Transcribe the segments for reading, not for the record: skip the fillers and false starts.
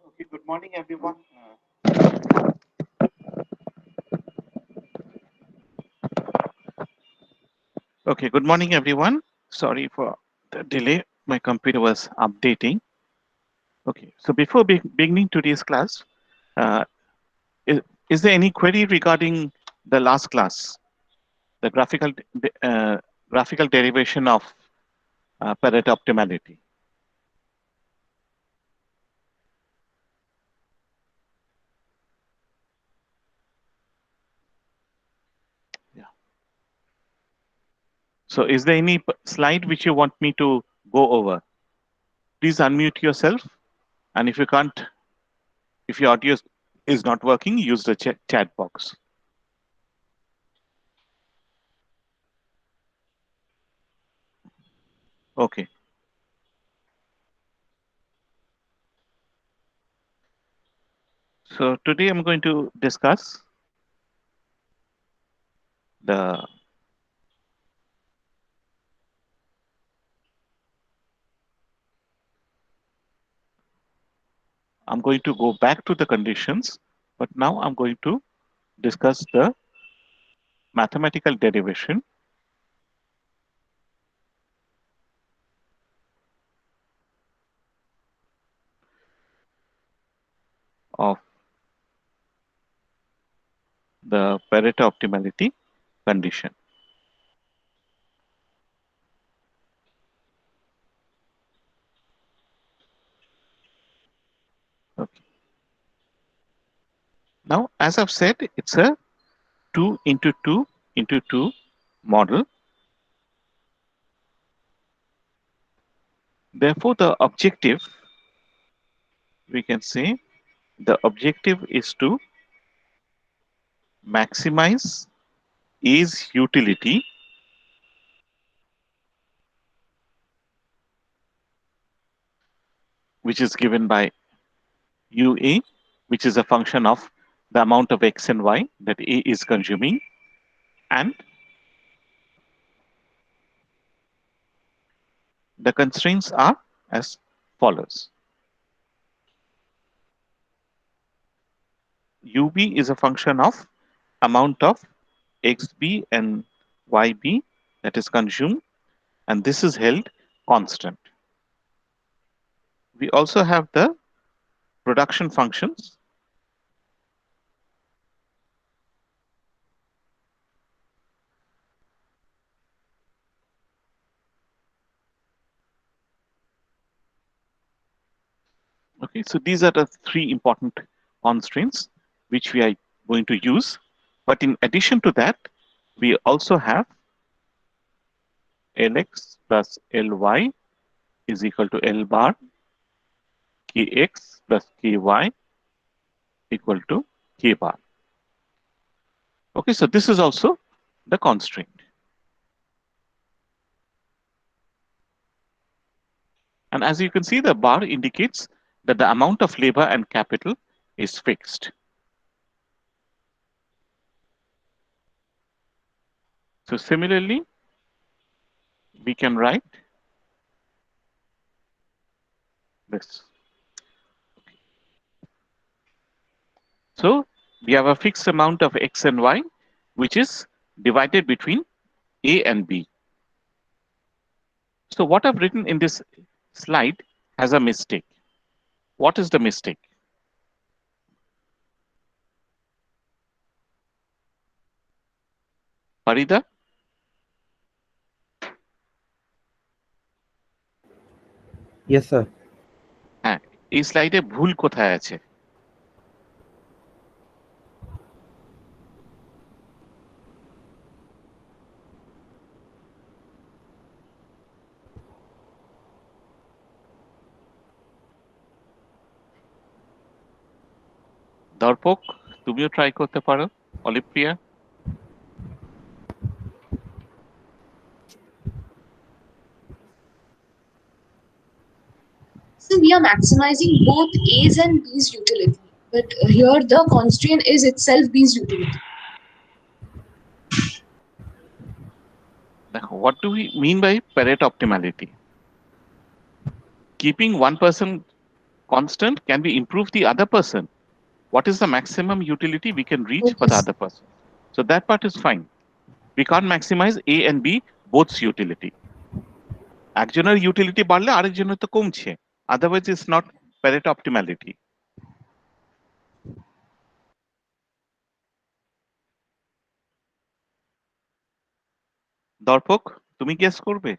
Okay, good morning, everyone. Okay, good morning, everyone. Sorry for the delay. My computer was updating. Okay, so before beginning today's class, uh, is, is there any query regarding the last class, the graphical derivation of Pareto optimality? Yeah. So, is there any slide which you want me to go over? Please unmute yourself, and if you can't, if your audio is not working, use the chat box. Okay. So today I'm going to discuss the I'm going to go back to the conditions, but now I'm going to discuss the mathematical derivation of the Pareto optimality condition. Okay. Now, as I've said, it's a 2 into 2 into 2 model. Therefore, the objective, we can say, the objective is to maximize A's utility which is given by UA, which is a function of the amount of X and Y that A is consuming, and the constraints are as follows. UB is a function of amount of XB and YB that is consumed, and this is held constant. We also have the production functions. Okay, so these are the three important constraints which we are going to use. But in addition to that, we also have Lx plus Ly is equal to L bar, Kx plus Ky equal to K bar. Okay, so this is also the constraint. And as you can see, the bar indicates that the amount of labor and capital is fixed. So similarly, we can write this. So we have a fixed amount of X and Y, which is divided between A and B. So what I've written in this slide has a mistake. What is the mistake? Farida? Yes, sir. হ্যাঁ, এই স্লাইডে ভুল কোথায় আছে? দর্পক, তুমিও try করতে পারো, অলিপ্রিয়া। So we are maximizing both A's and B's utility. But here the constraint is itself B's utility. What do we mean by Pareto optimality? Keeping one person constant, can we improve the other person? What is the maximum utility we can reach for the Yes. other person? So that part is fine. We can't maximize A and B both's utility. একজনের utility বাড়লে আরেকজনের তো কমছে, otherwise it's not Pareto optimality. দর্পক, তুমি guess করবে?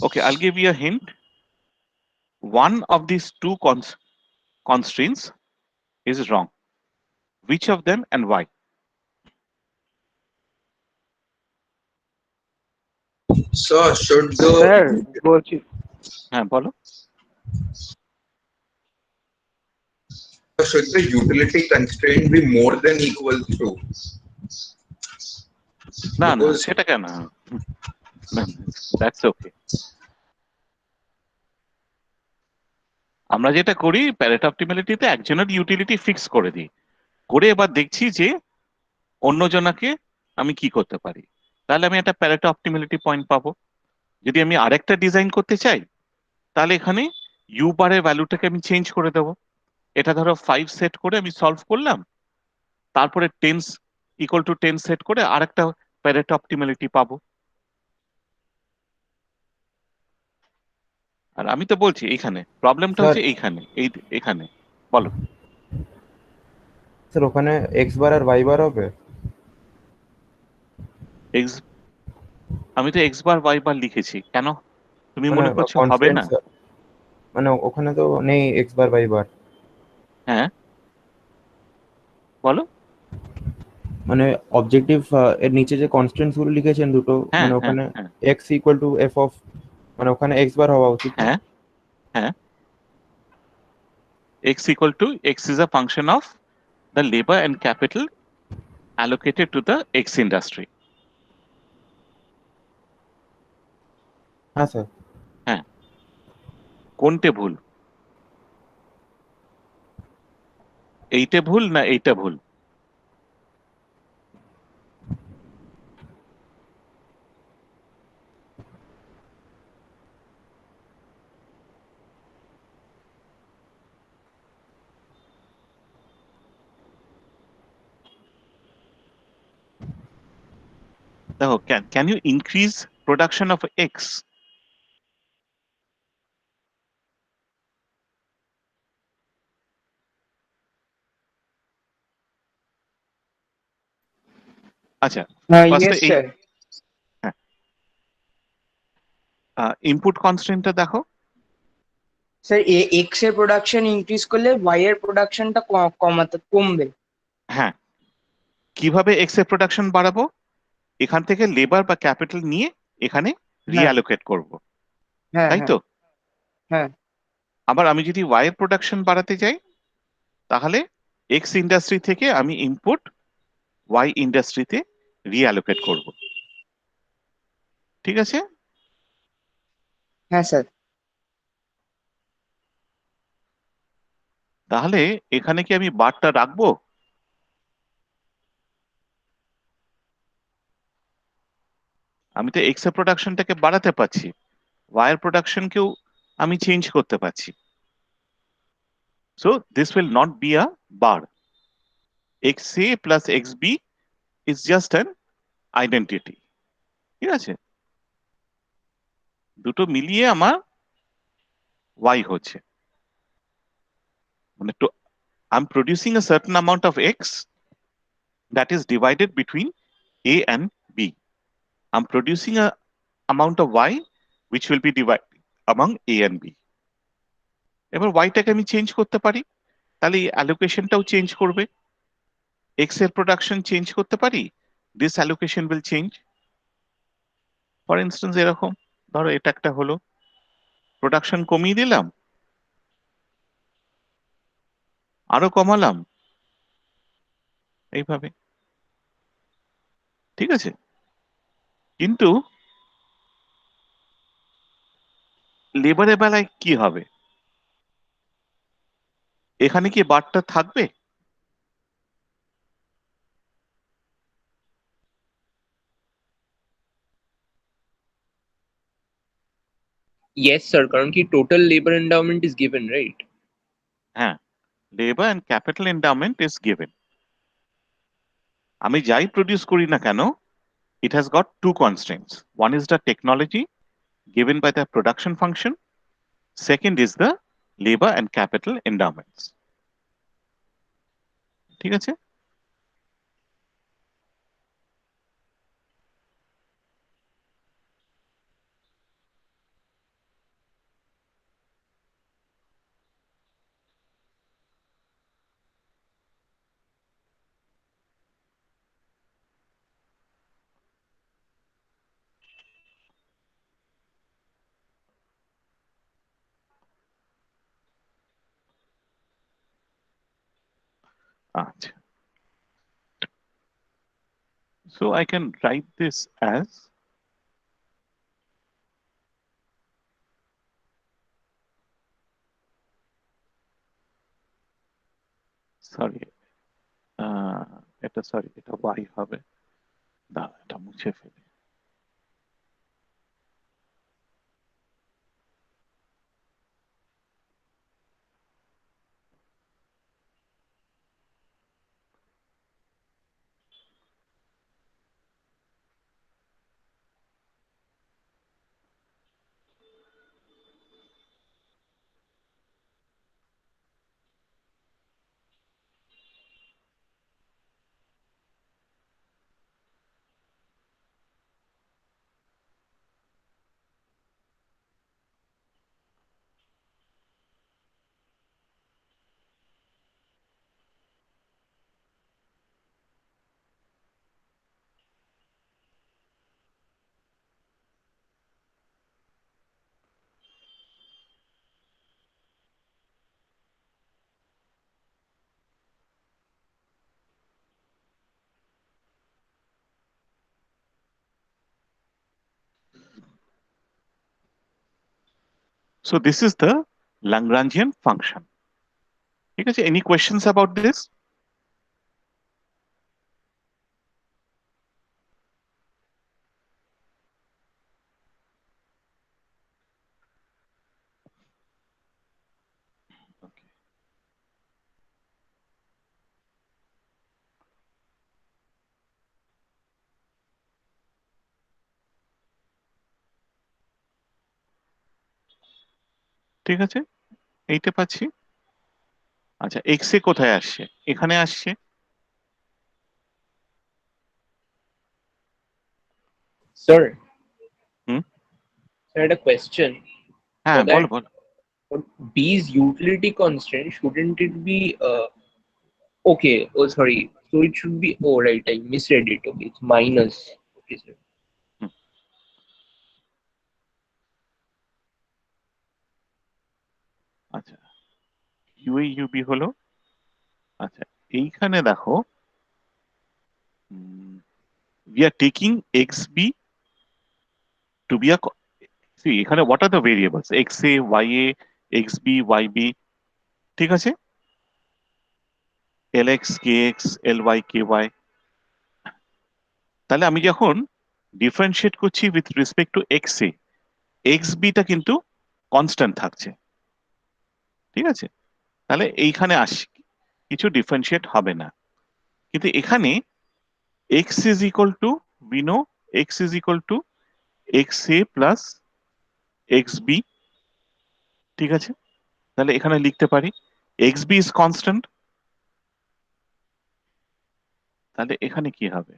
Okay, I'll give you a hint. One of these two constraints is wrong. Which of them and why? Sir, should sir the বলছি হ্যাঁ বলো। utility constraint be more than equal to? না না, Because সেটা কেন? That's okay. আমরা যেটা করি প্যারেটো অপটিমালিটিতে একজনের ইউটিলিটি ফিক্স করে দিই, করে এবার দেখছি যে অন্যজনাকে আমি কি করতে পারি, তাহলে আমি একটা প্যারেটো অপটিমালিটি পয়েন্ট পাবো। যদি আমি আরেকটা ডিজাইন করতে চাই, তাহলে এখানে ইউ বারের ভ্যালুটাকে আমি চেঞ্জ করে দেবো। এটা ধরো 5 সেট করে আমি সলভ করলাম, তারপরে 10 ইকুয়াল টু 10 সেট করে আরেকটা প্যারেটো অপটিমালিটি পাবো। আর আমি তো বলছি এইখানে প্রবলেমটা স্যার হচ্ছে এইখানে, এখানে বলো। স্যার ওখানে এক্স বার আর ওয়াই বার হবে? এক্স, আমি তো এক্স বার ওয়াই বার লিখেছি, কেন তুমি মানে মনে করছো হবে কনস্ট্যান্ট না? মানে ওখানে তো নেই এক্স বার ওয়াই বার। হ্যাঁ বলো। মানে অবজেক্টিভ এর নিচে যে কনস্ট্যান্টস গুলো লিখেছেন দুটো, হ্যাঁ মানে হ্যাঁ ওখানে হ্যাঁ x equal two F of, মানে ওখানে এক্স বার হওয়া উচিত না? হ্যাঁ হ্যাঁ, x equal to x is a function of the labor and capital allocated to the x industry. হ্যাঁ স্যার। হ্যাঁ, কোনটে ভুল? এইটা ভুল না এইটা ভুল? দেখো, can you increase production of x? আচ্ছা, ফার্স্টে Yes, এই sir. ইনপুট কনস্ট্রেন্টটা দেখো। স্যার এক্স এর প্রোডাকশন ইনক্রিজ করলে ওয়াই এর প্রোডাকশনটা কমবে। হ্যাঁ, কিভাবে x এর প্রোডাকশন বাড়াবো? এখান থেকে লেবার বা ক্যাপিটাল নিয়ে এখানে হ্যাঁ রিঅ্যালোকেট করব, হ্যাঁ তাই হ্যাঁ তো? হ্যাঁ আবার আমি যদি y এর প্রোডাকশন বাড়াতে যাই, তাহলে x ইন্ডাস্ট্রি থেকে আমি ইনপুট y ইন্ডাস্ট্রিতে রিঅ্যালোকেট করব, ঠিক আছে? হ্যাঁ স্যার। তাহলে এখানে কি আমি বারটা রাখবো? আমি তো এক্স এর প্রোডাকশনটাকে বাড়াতে পারছি, ওয়াই এর প্রোডাকশনকেও আমি চেঞ্জ করতে পারছি। So this will not be a bar. X A plus X B is just an identity, ঠিক আছে? দুটো মিলিয়ে আমার ওয়াই হচ্ছে, মানে I'm producing a certain amount of x that is divided between a and b. I'm producing a amount of y which will be divided among a and b. এবার ওয়াইটাকে আমি change করতে পারি, তাহলে এই অ্যালোকেশনটাও চেঞ্জ করবে। X এর production change করতে পারি, this allocation will change. For instance এরকম ধরো এটা একটা হলো, প্রোডাকশন কমিয়ে দিলাম, আরো কমালাম, এইভাবে, ঠিক আছে? কিন্তু লেবারের বেলায় কি হবে? এখানে কি বারটা থাকবে? Yes, sir. কারণ কি total labor endowment is given, right? হ্যাঁ, labour and capital endowment is given. আমি যাই প্রডিউস করি না কেন, it has got two constraints. One is the technology given by the production function. Second is the labor and capital endowments. ঠিক আছে? আচ্ছা। So I can write this as sorry, এটা sorry, এটা y হবে। না, এটা মুছে ফেলি। So this is the Lagrangian function. ঠিক আছে? Any questions about this? Okay. ঠিক আছে? এইটা পাচ্ছি। আচ্ছা, x এ কোথায় আসছে? এখানে আসছে। Sir, hmm, I had a question. হ্যাঁ, For that, বলো বলো। for B's utility constraint, shouldn't it be okay? Oh, sorry. So it should be, oh, right. I misread it. Okay, it's minus. Okay, sir. হুম, আচ্ছা, UA UV হলো। আচ্ছা, এইখানে দেখো, we are taking xb to be a see এখানে what are the variables xa ya xb yb, ঠিক আছে? lx kx ly ky। তাহলে আমি যখন ডিফারেন্সিয়েট করছি with respect to xa, xb টা কিন্তু কনস্ট্যান্ট থাকছে। ঠিক আছে? তাহলে এইখানে আসি, কিছু ডিফারেন্সিয়েট হবে না। কিন্তু এখানে x is equal to, we know x is equal to xa plus xb, ঠিক আছে? তাহলে এখানে লিখতে পারি xb is constant। তাহলে এখানে কি হবে?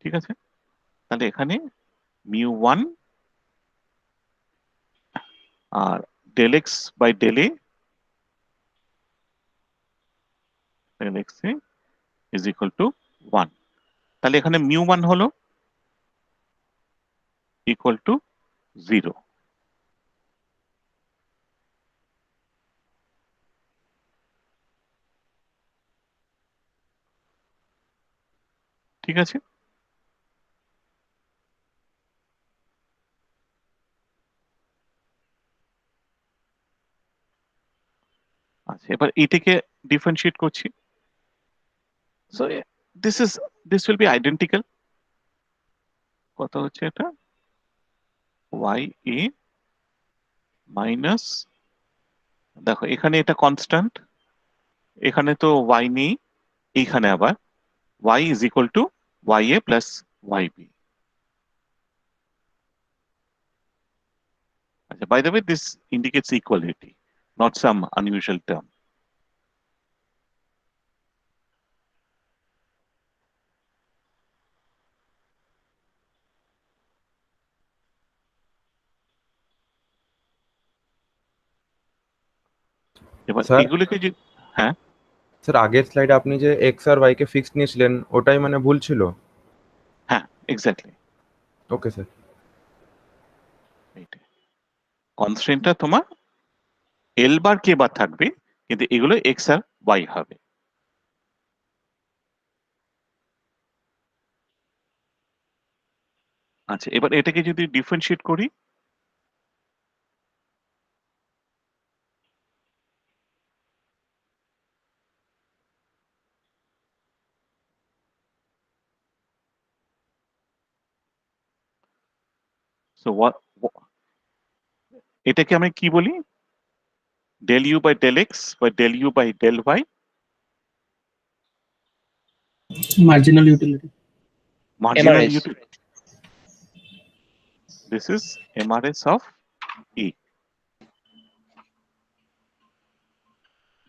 ঠিক আছে? তাহলে এখানে mu1 R del x by del a del x a is equal to 1। তাহলে এখানে mu1 হলো equal to 0। ঠিক আছে? আচ্ছা, এবার এটাকে ডিফারেন্সিয়েট করছি। So this will be identical. কত হচ্ছে এটা? ওয়াই এ মাইনাস, দেখো এখানে এটা কনস্ট্যান্ট, এখানে তো ওয়াই নেই, এইখানে আবার y is equal to ya plus yb. By the way, this indicates equality, not some unusual term. এবার স্যার এগুলোকে যে, হ্যাঁ স্যার আগের স্লাইডে আপনি যে এক্স আর ওয়াই কে ফিক্সড নিয়েছিলেন ওটাই মানে ভুল ছিল। হ্যাঁ এক্স্যাক্টলি, ওকে স্যার। এইটাই কনস্ট্রেন্টটা তোমার এল বার কে বার থাকবে, কিন্তু এগুলো এক্স আর ওয়াই হবে। আচ্ছা, এবার এটাকে যদি ডিফারেন্সিয়েট করি, সো এটাকে আমরা কি বলি? Del U by del X বা del U by del Y. Marginal utility. Marginal MRS. Utility, this is MRS of E,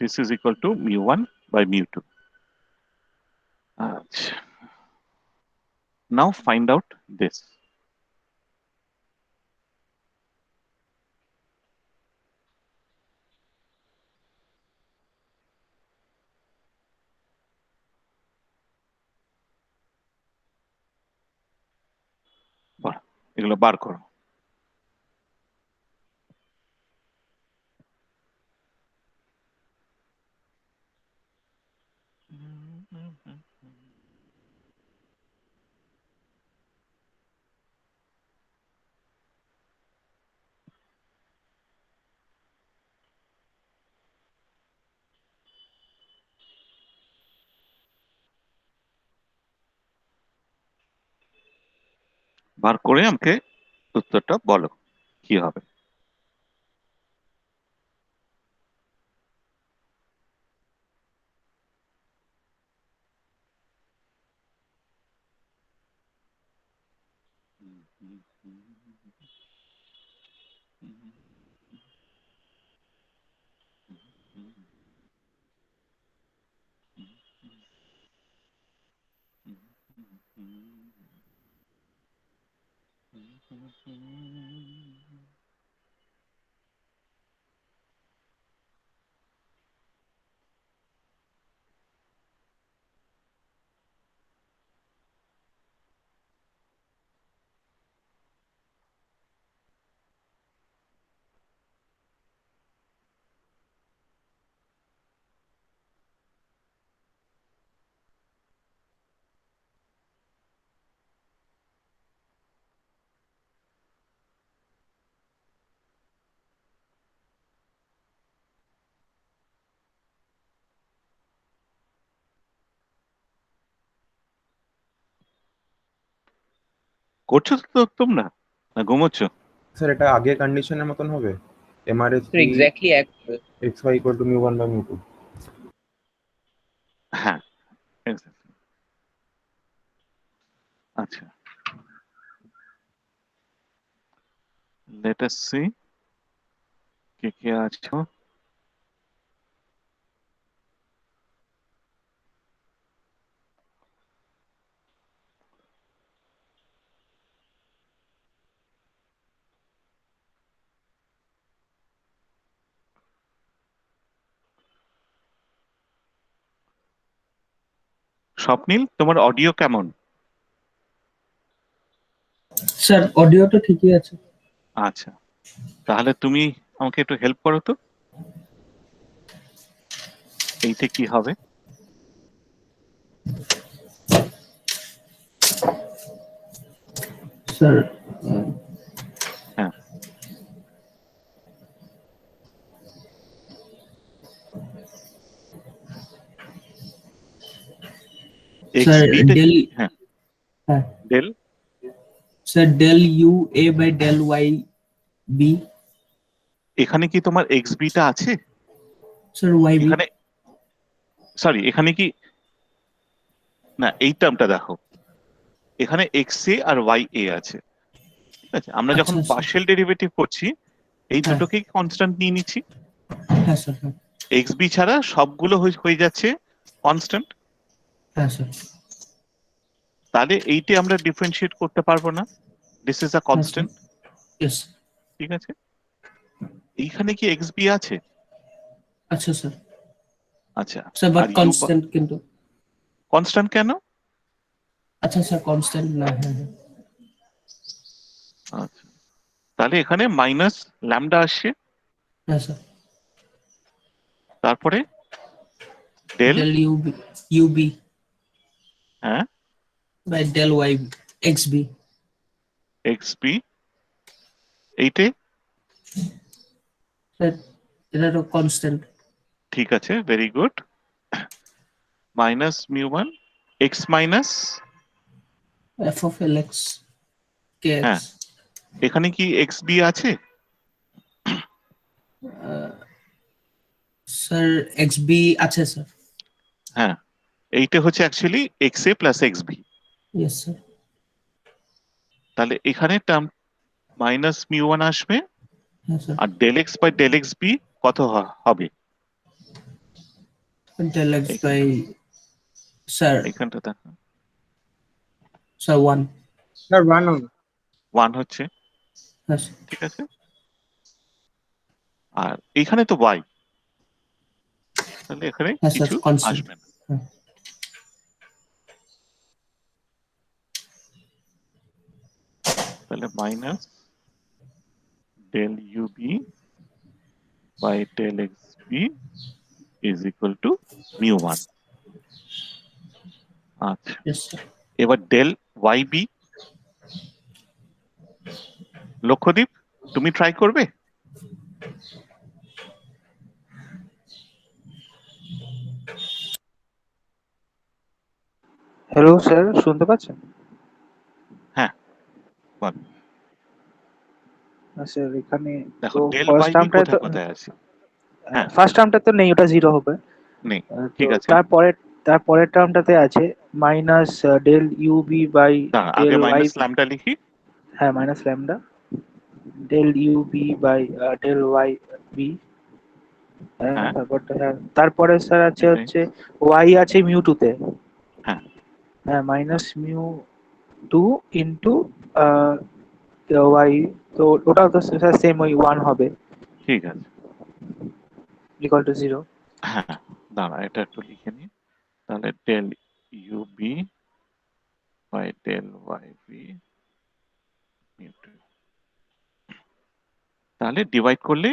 this is equal to mu1 by mu2. Now find out this. এগুলো বার করো। বার করে আমাকে উত্তরটা বলো কি হবে। করছো তো তোমরা, না ঘুমোচ্ছ? স্যার এটা আগের কন্ডিশনের মতন হবে, MRS So exactly X Y equal to mu one by mu two. হ্যাঁ exactly. আচ্ছা, let us see কে কে আছো। স্বপ্নিল, তোমার অডিও কেমন? স্যার অডিওটা ঠিকই আছে। আচ্ছা, তাহলে তুমি আমাকে একটু হেল্প করো তো, এইটা কি হবে? Sir, হ্যাঁ sir, xb টা del, হ্যাঁ uh, del sir, del U A by del Y B. এখানে কি তোমার xb টা আছে Sir, Y B. এখানে সরি এখানে কি না এই টার্মটা দেখো এখানে xa আর ya আছে ঠিক আছে আমরা যখন আচ্ছা, sir. পার্শিয়াল ডেরিভেটিভ করছি এই হ্যাঁ। দুটোকে কনস্ট্যান্ট নিয়ে নিচ্ছি হ্যাঁ স্যার, হ্যাঁ xb ছাড়া সবগুলো হয়ে যাচ্ছে কনস্ট্যান্ট হ্যাঁ স্যার, তাহলে এইটা আমরা ডিফারেন্সিয়েট করতে পারবো না this is a constant yes. ঠিক আছে এইখানে কি xb আছে আচ্ছা স্যার, আচ্ছা স্যার বাট আর কনস্ট্যান্ট কিন্তু। কনস্ট্যান্ট কেন আচ্ছা স্যার, কনস্ট্যান্ট না, হ্যাঁ হ্যাঁ আচ্ছা তাহলে এখানে মাইনাস ল্যামডা আসছে হ্যাঁ স্যার। তারপরে ডেল ডেল ইউ বি হ্যাঁ by del Y X B. xb এইটে স্যার এটা তো কনস্ট্যান্ট। ঠিক আছে very good minus mu one X minus F of L X K হ্যাঁ এক্স। এখানে কি xb আছে স্যার এক্স বি আছে স্যার। হ্যাঁ এইটা হচ্ছে actually xa plus xb yes sir. তাহলে এখানে টার্ম মাইনাস মিউ ওয়ান আসবে হ্যাঁ স্যার। আর del X by del xb কত হবে ডেল এক্স বাই স্যার এখানটা দেখো স্যার ওয়ান। স্যার 1 হবে। 1 হচ্ছে হ্যাঁ স্যার। ঠিক আছে আর এখানে তো y তাহলে এখানে হ্যাঁ স্যার, কিছু constant। আসবে না হ্যাঁ। তাহলে minus del ইউব by del xb is equal to mu one আচ্ছা ইয়েস স্যার। এবার ডেল yb লক্ষ্যদীপ তুমি ট্রাই করবে হ্যালো স্যার, শুনতে পাচ্ছেন? হ্যাঁ বল স্যার এখানে দেখো তো ডেল ফার্স্ট yb টার্মটায় তো কোথায় কোথায় আছে হ্যাঁ ফার্স্ট টার্মটা তো নেই, ওটা জিরো হবে। নেই তো ঠিক আছে তারপরের টার্মটাতে আছে মাইনাস ডেল ইউবি বাই দাঁড়া আগে ডেল ওয়াই। মাইনাস ল্যামডা লিখি হ্যাঁ, minus lambda del UB by del Y B. হ্যাঁ তারপরে স্যার আছে এটাই। হচ্ছে ওয়াই আছে মিউ টু তে। হ্যাঁ হ্যাঁ, minus mu two into Y. তো ওটাও তো স্যার সেম ওই 1 হবে, ঠিক আছে ইকুয়াল টু 0। হ্যাঁ দাঁড়া এটা একটু লিখে নি তাহলে ডেল ইউব বাই ডেল yb তাহলে ডিভাইড করলে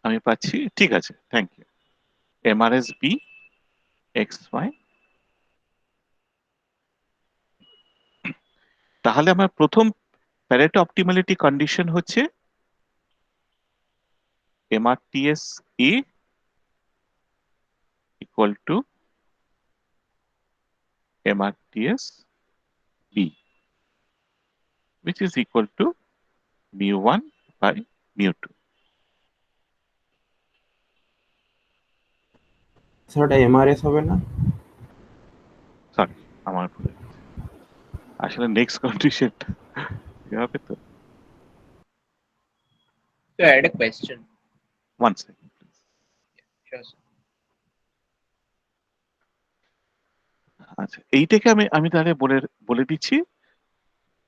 আমি পাচ্ছি ঠিক আছে thank you MRS B X Y তাহলে আমার প্রথম প্যারেটো অপটিমালিটি কন্ডিশন হচ্ছে MRTS A equal to MRTS B which is equal to mu1 by mu2 sir ওটা এমআরএস হবে না? সরি আমার ভুল হয়ে গেছে। আসলে নেক্সট কন্ডিশনটা হবে তো So I had a question. One second please Sure, sir. আচ্ছা এইটাকে আমি তাহলে বলে দিচ্ছি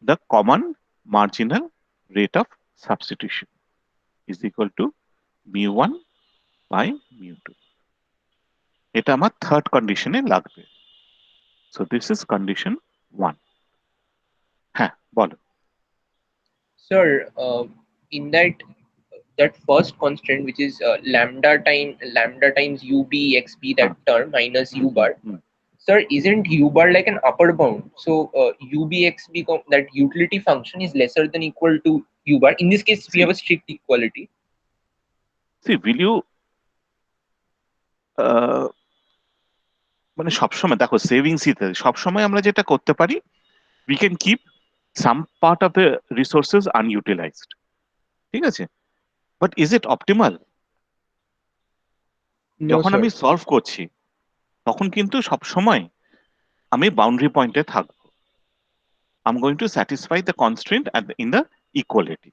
the common marginal rate of substitution is equal to mu1 by mu2 এটা আমার থার্ড কন্ডিশনে লাগবে so this is condition 1 হ্যাঁ বলো Sir, in that first constant, which is lambda times ub xb, that term minus u bar. Sir, isn't U bar like an upper bound? So UBX become that utility function is lesser than equal to U bar. In this case, we have a strict equality. See, will you মানে সবসময় দেখো savings সবসময় আমরা যেটা করতে পারি, we can keep some part of the resources unutilized, ঠিক আছে, but is it optimal? No, যখন sir. আমি সলভ করছি তখন কিন্তু সবসময় আমি বাউন্ডারি পয়েন্টে থাকবো, I'm going to satisfy the constraint in the equality.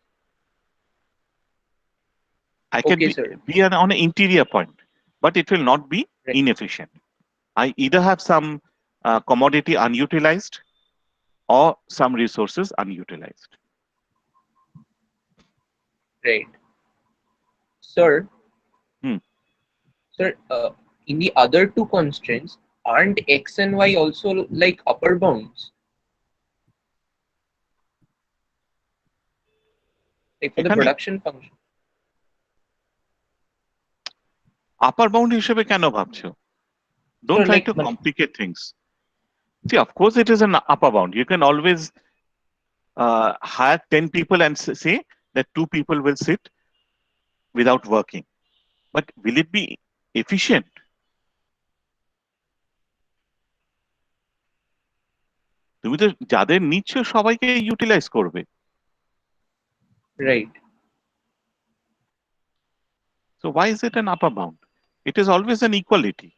I can Okay, sir. be on an interior point, but it will not be Right. inefficient. I either have some commodity unutilized or some resources unutilized. Right. Sir, Hmm. sir, in the other two constraints, aren't X and Y also like upper bounds? Like for the এখানে production function. আপার bound হিসেবে কেন ভাবছো? Don't Sir, try like to complicate things. See, of course it is an upper bound. You can always hire 10 people and say that 2 people will sit without working. But will it be efficient? তুমি তো যাদের নিচ্ছ সবাইকে utilise করবে। right. So why is it an upper bound? It is always an equality.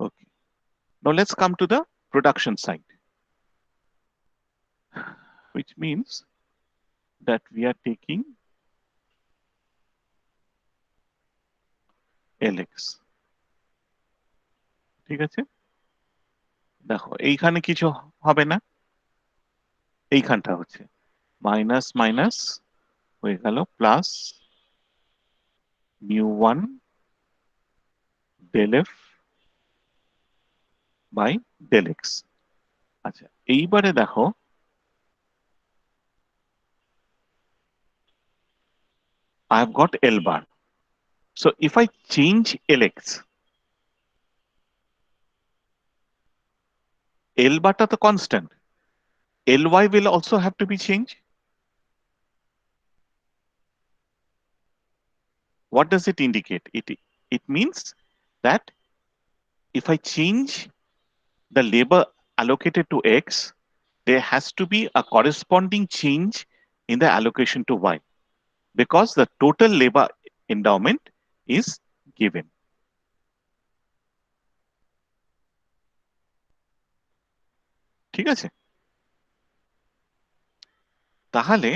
Okay. Now let's come to the production side, which means that we are taking LX. ঠিক আছে, দেখো এইখানে কিছু হবে না, এইখানটা হচ্ছে মাইনাস মাইনাস হয়ে গেল plus mu1 del f by del x। আচ্ছা, এইবারে দেখো I have got L bar. So if I change Lx, L bar টা তো constant, Ly will also have to be changed. What does it indicate? It means that if I change the labor allocated to X, there has to be a corresponding change in the allocation to Y because the total labor endowment is given. ঠিক আছে, তাহলে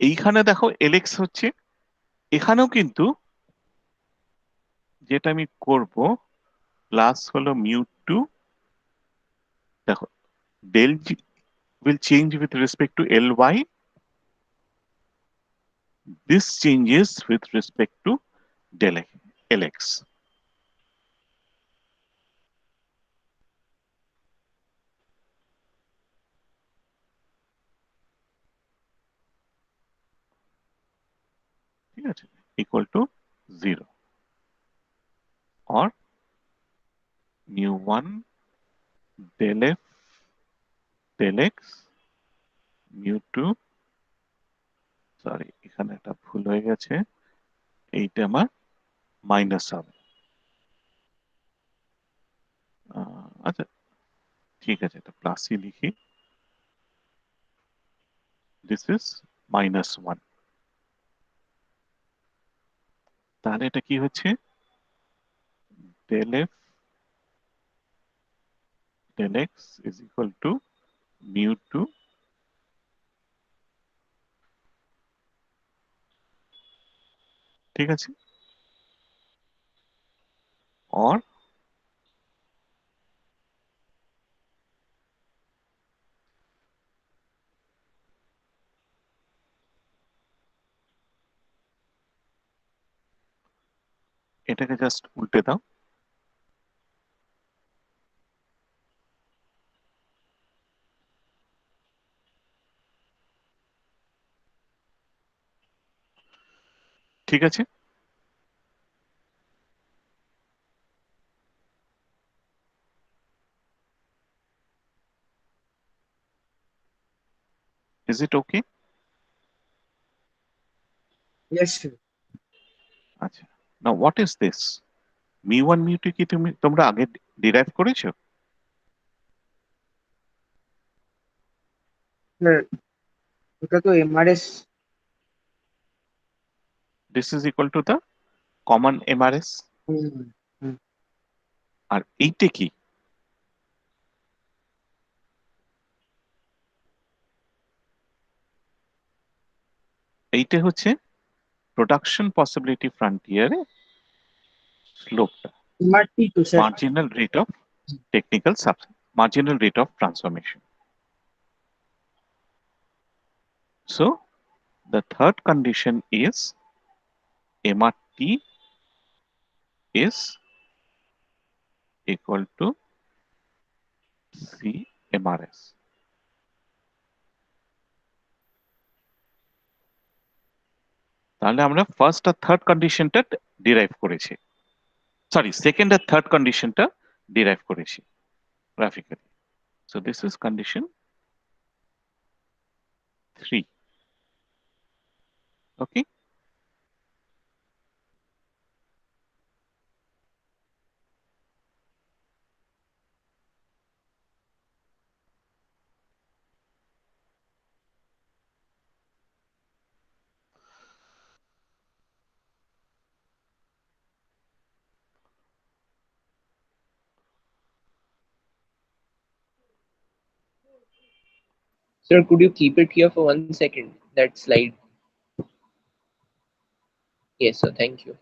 এইখানে দেখো Lx হচ্ছে, এখানেও কিন্তু যেটা আমি করব প্লাস হলো mu2, দেখো del G will change with respect to Ly, this changes with respect to del Lx. ঠিক আছে, equal to 0 or mu1 del f del x mu2, sorry এখানে একটা ভুল হয়ে গেছে, এইটা আমার মাইনাস হবে। আচ্ছা ঠিক আছে, এটা প্লাসই লিখি, দিস ইজ -1। তাহলে এটা কি হচ্ছে, del f del x is equal to mu2 ঠিক আছে, or এটাকে জাস্ট উল্টে দাও। ঠিক আছে, is it okay? Yes, sir. আচ্ছা, now what is this? mu1 mu2 কি তোমরা আগে ডিরাইভ করেছো? Sir, ওটা তো Mrs. This is equal to the common MRS, আর এইটা কি? এইটা হচ্ছে প্রোডাকশন পসিবিলিটি ফ্রন্টিয়ারে স্লোপটা, এমআরটি তো sir. marginal rate of technical marginal rate of transformation. So the third condition is MRT is equal to CMRS. তাহলে আমরা first আর third কন্ডিশনটা derive করেছি, sorry second আর third কন্ডিশনটা ডিরাইভ করেছি graphically. So this is condition 3. Okay, Sir, could you keep it here for 1 second? That slide. Yes, sir. Thank you.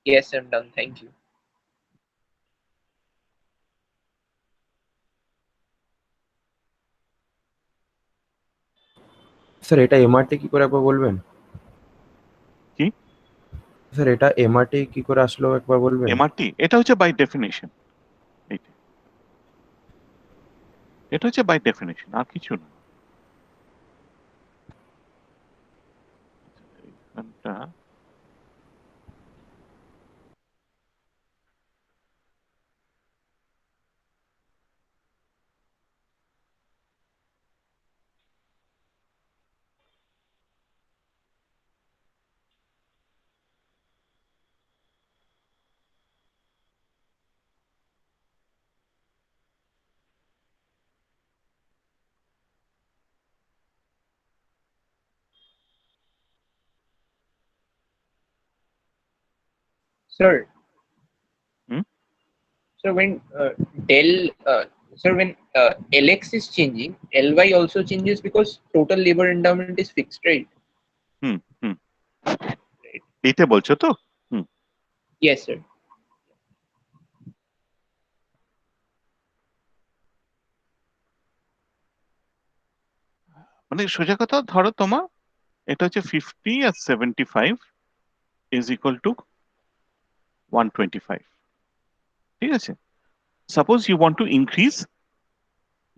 Yes, I'm done. Thank you. Sir এটা MRT কি করে একবার বলবেন? কি sir এটা MRT কি করে আসলো একবার বলবেন? এমআরটি এটা হচ্ছে বাই ডেফিনেশন, এটা হচ্ছে বাই ডেফিনেশন, আর কিছু না। এখানটা Sir. Hmm? So when when LX is changing, LY also changes because total labor endowment is fixed, right? হুম হুম এইটা বলছো তো? হুম, Yes, sir. মানে সোজা কথা ধরো তোমার এটা হচ্ছে 50 আর 75 is equal to 125, ঠিক আছে? Suppose you want to increase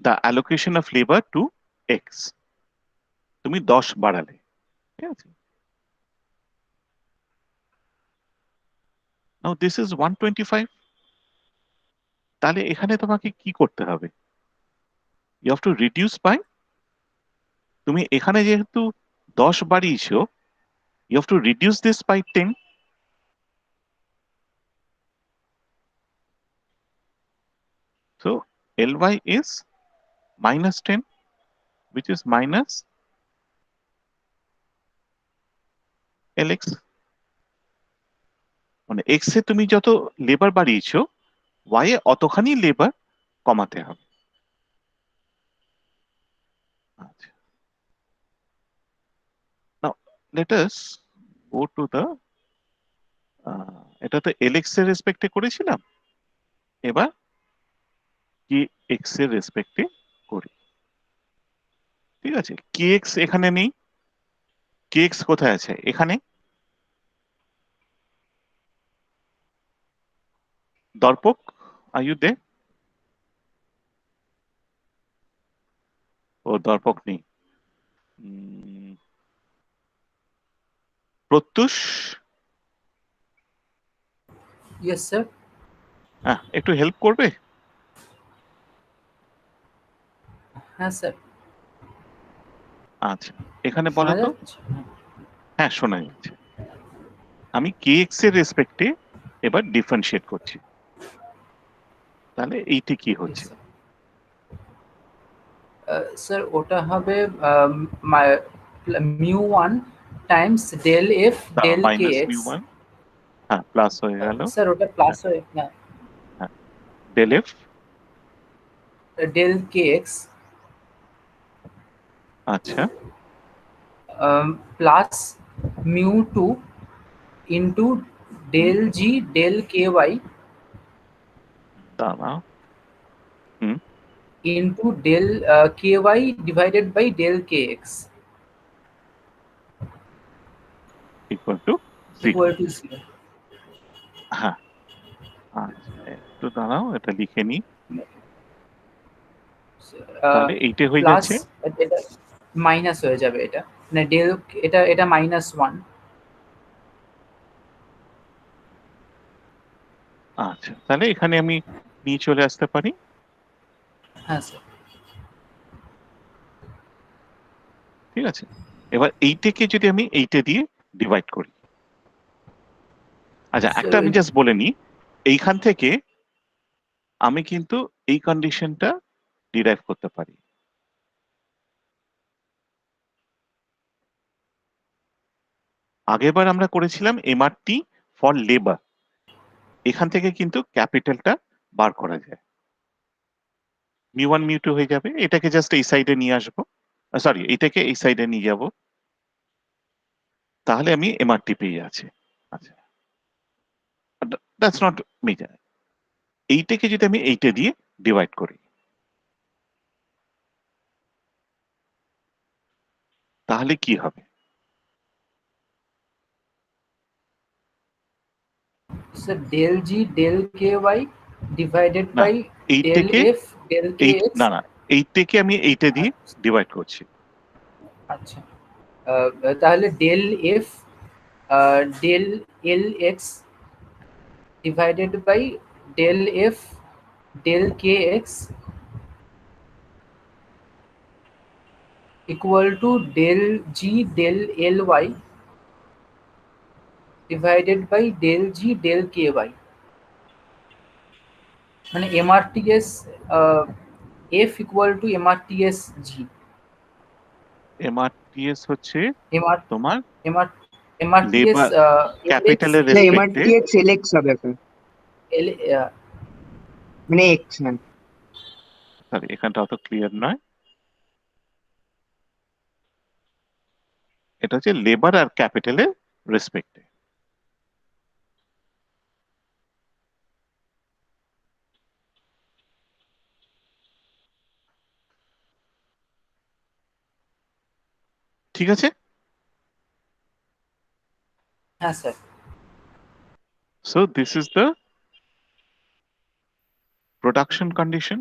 the allocation of labor to X, তুমি 10 বাড়ালে, ঠিক আছে? নাও দিস ইজ 125, তাহলে এখানে তোমাকে কি করতে হবে? You have to reduce by, তুমি এখানে যেহেতু 10 বাড়িয়েছো, you have to reduce this by 10. So Ly is minus 10, which is minus Lx. মানে x এ তুমি যত লেবার বাড়িয়েছো, y এ অতখানি লেবার কমাতে হবে। আচ্ছা, now let us go to the, এটা তো Lx এর রেসপেক্টে করেছিলাম, এবার কি x এর রেসপেক্টে করি। ঠিক আছে, kx এখানে নেই, kx কোথায় আছে? এখানে। দর্পক, আর ইউ দে? ও দর্পক নেই। প্রত্যুষ, Yes, sir. হ্যাঁ একটু হেল্প করবে? হ্যাঁ স্যার, আচ্ছা, এখানে বলো শোনা তো। যাচ্ছে? হ্যাঁ শোনা যাচ্ছে। আমি kx এর রেসপেক্টে এবার ডিফারেন্সিয়েট করছি, তাহলে এইটি কি হচ্ছে? স্যার ওটা হবে mu1 times del F del K minus X. Mu one, হ্যাঁ প্লাস হয়ে গেল, স্যার ওটা প্লাস হয়ে হ্যাঁ del F, del K X আচ্ছা plus mu2 into del G del K Y দাঁড়াও, into del K Y divided by del K X equal to zero. Equal to 0। হ্যাঁ আচ্ছা, একটু দাঁড়াও এটা লিখে নি, তাহলে এইটা হয়ে প্লাস যাচ্ছে, এটা মাইনাস হয়ে যাবে, এটা মানে ডেল, এটা -1। আচ্ছা তাহলে এখানে আমি নিয়ে চলে আসতে পারি। হ্যাঁ স্যার। ঠিক আছে, এবার এইটাকে যদি আমি এইটা দিয়ে ডিভাইড করি, আচ্ছা একটা আমি জাস্ট বলে নিই, এইখান থেকে আমি কিন্তু এই কন্ডিশনটা ডিরাইভ করতে পারি। আগেরবার আমরা করেছিলাম এমআরটি ফর লেবার, এখান থেকে কিন্তু ক্যাপিটালটা বার করা যায়, মিউ ওয়ান মিউ টু হয়ে যাবে, এটাকে জাস্ট এই সাইডে নিয়ে আসবো, সরি এটাকে এই সাইডে নিয়ে যাব, তাহলে আমি এমআরটি পেয়ে যাচ্ছি। আচ্ছা দ্যাটস নট মেজার, এইটাকে যদি আমি এইটা দিয়ে ডিভাইড করি, তাহলে কি হবে? Sir del G del K Y divided না বাই ডেল এইটাকে, এফ ডেল কে এই এক্স। না না এইটাকে আমি এইটা দিয়ে ডিভাইড করছি। আচ্ছা, তাহলে del F del L X divided by del F del K X equal to del G del L Y divided by del G del K Y, মানে MRTS F equal to MRTS G. MRTS হচ্ছে MR তোমার MR MRTS labour ক্যাপিটালের না রেসপেক্টে, এমআরটিএক্স LX হবে এখন, এল মানে x না। সরি এখানটা অত ক্লিয়ার নয়, এটা হচ্ছে লেবার আর ক্যাপিটালের রেসপেক্টে। ঠিক আছে, হ্যাঁ sir. so this is the production condition.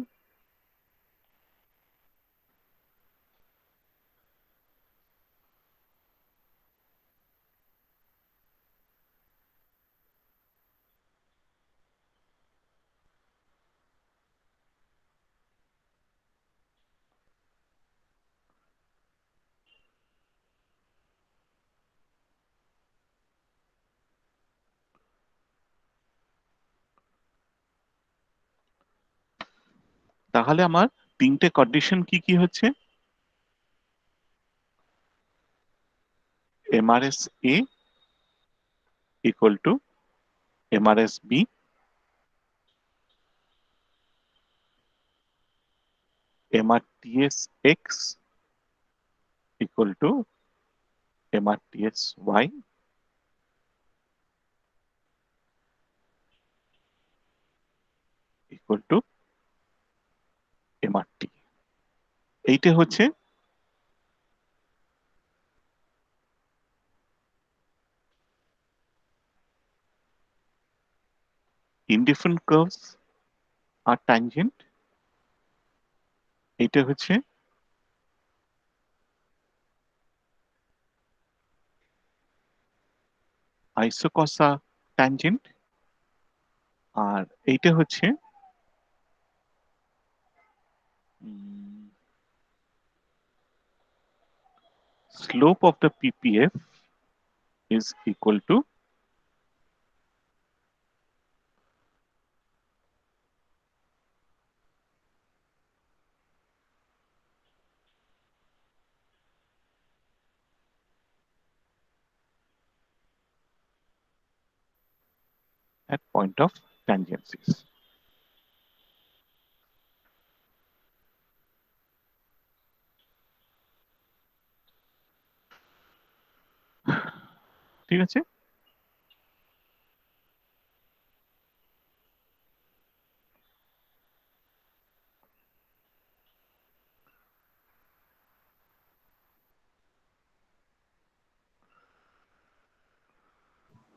তাহলে আমার তিনটে কন্ডিশন কি কি হচ্ছে? MRS A equal to MRS B, MRTS X equal to MRTS Y, equal to MRT. এইটা হচ্ছে indifferent curves are tangent. এইটা হচ্ছে আইসোকসা ট্যানজেন্ট, আর এইটা হচ্ছে slope of the PPF is equal to at point of tangencies. ঠিক আছে?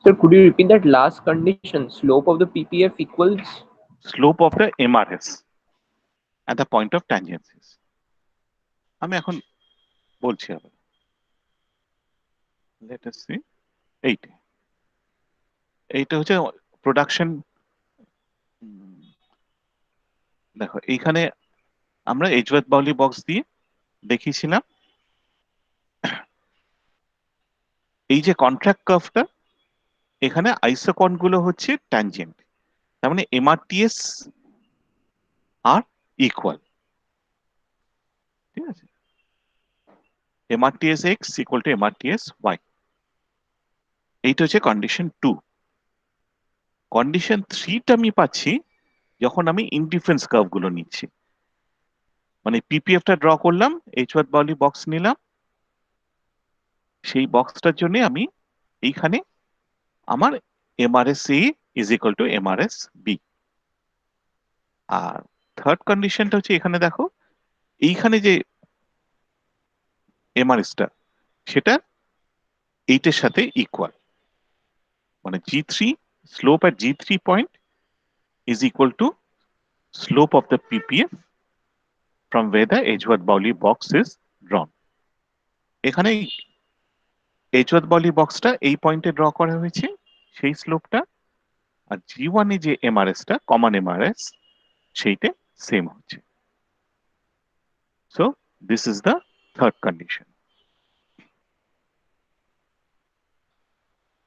Sir, could you repeat that last condition? Slope of the PPF equals. Slope of the MRS at the point of tangencies. আমি এখন বলছি আবার, let us see, এইটা হচ্ছে production. দেখো এইখানে আমরা এজওয়ার্থ বাউলি বক্স দিয়ে দেখিয়েছিলাম এই যে কন্ট্রাক্ট কার্ভটা, এখানে আইসোকন গুলো হচ্ছে ট্যানজেন্ট, তার মানে MRTS আর ইকুয়াল। ঠিক আছে? MRTS X equal to MRTS Y, এইটা হচ্ছে কন্ডিশন 2। কন্ডিশন 3টা আমি পাচ্ছি যখন আমি ইনডিফারেন্স কার্ভ গুলো নিচ্ছি, মানে PPF টা ড্র করলাম, এজওয়ার্থ বাউলি বক্স নিলাম, সেই বক্সটার জন্য আমি এইখানে আমার MRS A is equal to MRS B। আর থার্ড কন্ডিশনটা হচ্ছে এখানে দেখো, এইখানে যে MRS টা সেটা এইটার সাথে ইকুয়াল, মানে G3 slope at G3 point is equal to slope of the PPF from where the Edgeworth Bowley box is drawn. এখানে এজওয়ার্থ বাউলি বক্সটা এই পয়েন্টে ড্র করা হয়েছে, সেই স্লোপটা, আর G1 এ যে MRS টা কমন MRS সেইটা সেম হচ্ছে। So this is the third condition.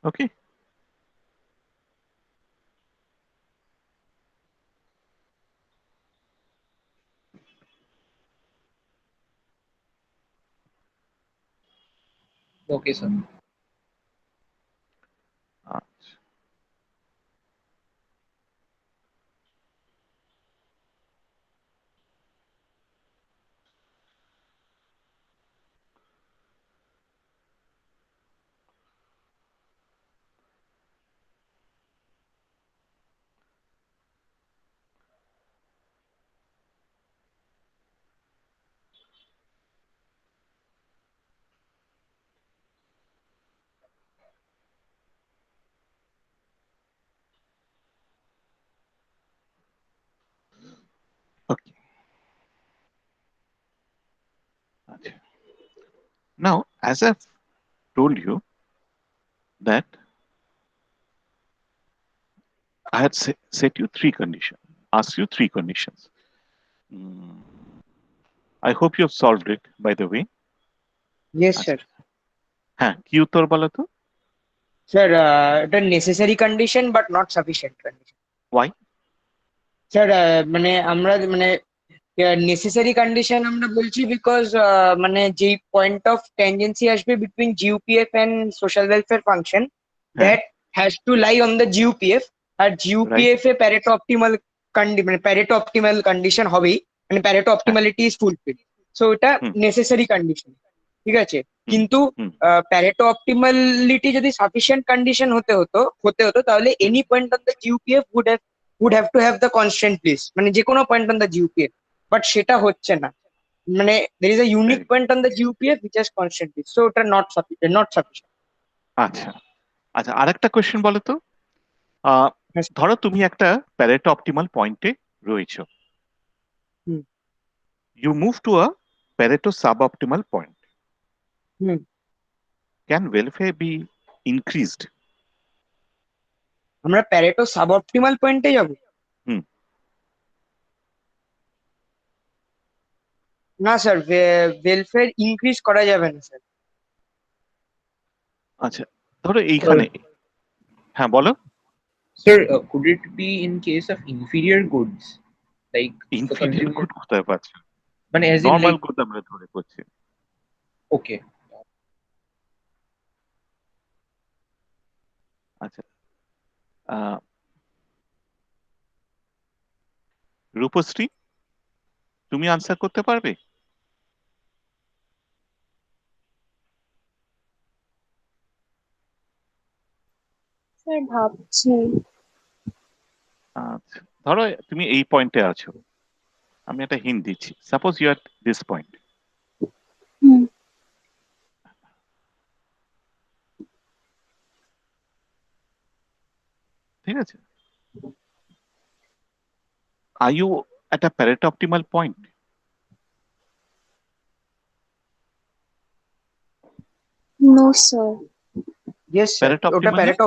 Okay. Okay, sir. আচ্ছা। Okay. আচ্ছা। Now, as I've told you that I had set you three conditions, asked you three conditions. I hope you have solved it, by the way. Yes, sir. হ্যাঁ, কি উত্তর বলো তো? Sir, এটা necessary condition but not sufficient condition. Why? Sir মানে আমরা মানে necessary condition আমরা বলছি বিকজ মানে যেই পয়েন্ট অফ টেনজেন্সি আসবে between GUPF and social welfare function হ্যাঁ that has to lie on the GUPF, আর রাইট জিইউপিএফ এ প্যারেটো অপটিমাল মানে প্যারেটো অপটিমাল কন্ডিশন হবেই, মানে প্যারেটো হ্যাঁ অপটিমালিটি ইজ ফুলফিল। সো এটা হুম নেসেসারি কন্ডিশন, ঠিক আছে। হুম কিন্তু হুম প্যারেটো অপটিমালিটি যদি সাফিসিয়েন্ট কন্ডিশন হতে হতো তাহলে hmm any point on the GUPF would have to have the constant place, মানে যে কোনো পয়েন্ট অন দ্য জিইউপিএফ, বাট সেটা হচ্ছে না। মানে there is a unique very point on the GUPF which has constant place, so এটা not sufficient. আচ্ছা আচ্ছা আরেকটা কোয়েশ্চেন বলো তো আহ, Yes. ধরো তুমি একটা প্যারেটো অপটিমাল পয়েন্টে রয়েছো hmm you move to a Pareto sub optimal point hmm can welfare be increased আমরা প্যারেটো সাবঅপটিমাল পয়েন্টে যাব? হুম না স্যার, ওয়েলফেয়ার ইনক্রিজ করা যাবে না স্যার। আচ্ছা ধরো এইখানে হ্যাঁ বলো Sir, could it be in case of inferior goods, like the ইনফিনিয়র consumer? Good কোথায় পাচ্ছ But as in normal like, good আমরা ধরে করছি okay, আচ্ছা আহ, রূপশ্রী তুমি আনসার করতে পারবে স্যার ভাবছি। আচ্ছা ধরো তুমি এই পয়েন্টে আছো আমি একটা হিন্ট দিচ্ছি suppose you are this point hmm ঠিক আছে আর you at a Pareto optimal point no sir. Yes sir, Pareto ওটা optimal না প্যারেটো,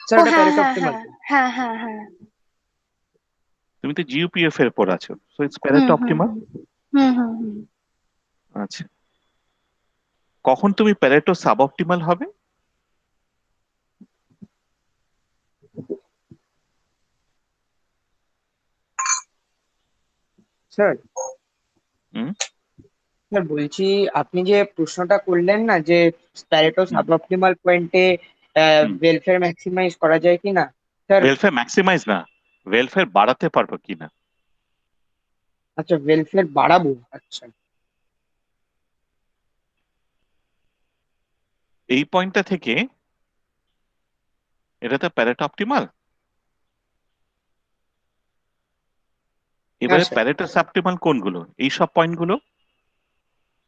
স্যার ও ওটা হ্যাঁ প্যারেটো হ্যাঁ অপটিমাল। হ্যাঁ হ্যাঁ হ্যাঁ হ্যাঁ। তুমি তো জিইউপিএফ এর পর আছো so it's hmm Pareto hmm optimal হুম হুম হুম। আচ্ছা কখন তুমি প্যারেটো সাব অপটিমাল হবে স্যার হুম স্যার বলছি, আপনি যে প্রশ্নটা করলেন না যে প্যারেটো হুম সাবঅপটিমাল পয়েন্টে হুম ওয়েলফেয়ার ম্যাক্সিমাইজ করা যায় কিনা, স্যার? ওয়েলফেয়ার ম্যাক্সিমাইজ না ওয়েলফেয়ার বাড়াতে পারবো কিনা আচ্ছা, ওয়েলফেয়ার বাড়াবো, আচ্ছা। এই পয়েন্টটা থেকে এটা তো প্যারেটো অপটিমাল হ্যাঁ এবারে স্যার, প্যারেটো সাবঅপটিমাল কোনগুলো এই সব পয়েন্টগুলো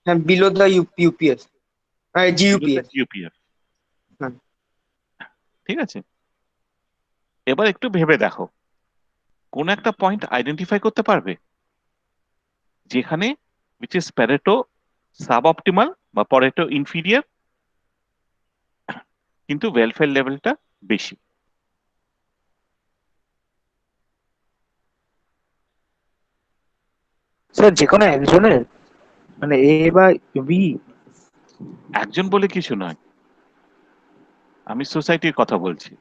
হ্যাঁ বিলো দ্য ইউপিএস, জিইউপিএস। জিইউপিএফ হ্যাঁ ঠিক আছে এবার একটু ভেবে দেখো কোন একটা পয়েন্ট আইডেন্টিফাই করতে পারবে যেখানে which is Pareto sub optimal বা প্যারেটো ইনফিরিয়ার কিন্তু ওয়েলফেয়ার লেভেলটা বেশি স্যার যে কোনো একজনের, মানে এ বা বি? একজন বলে কিছু নয় আমি সোসাইটির কথা বলছি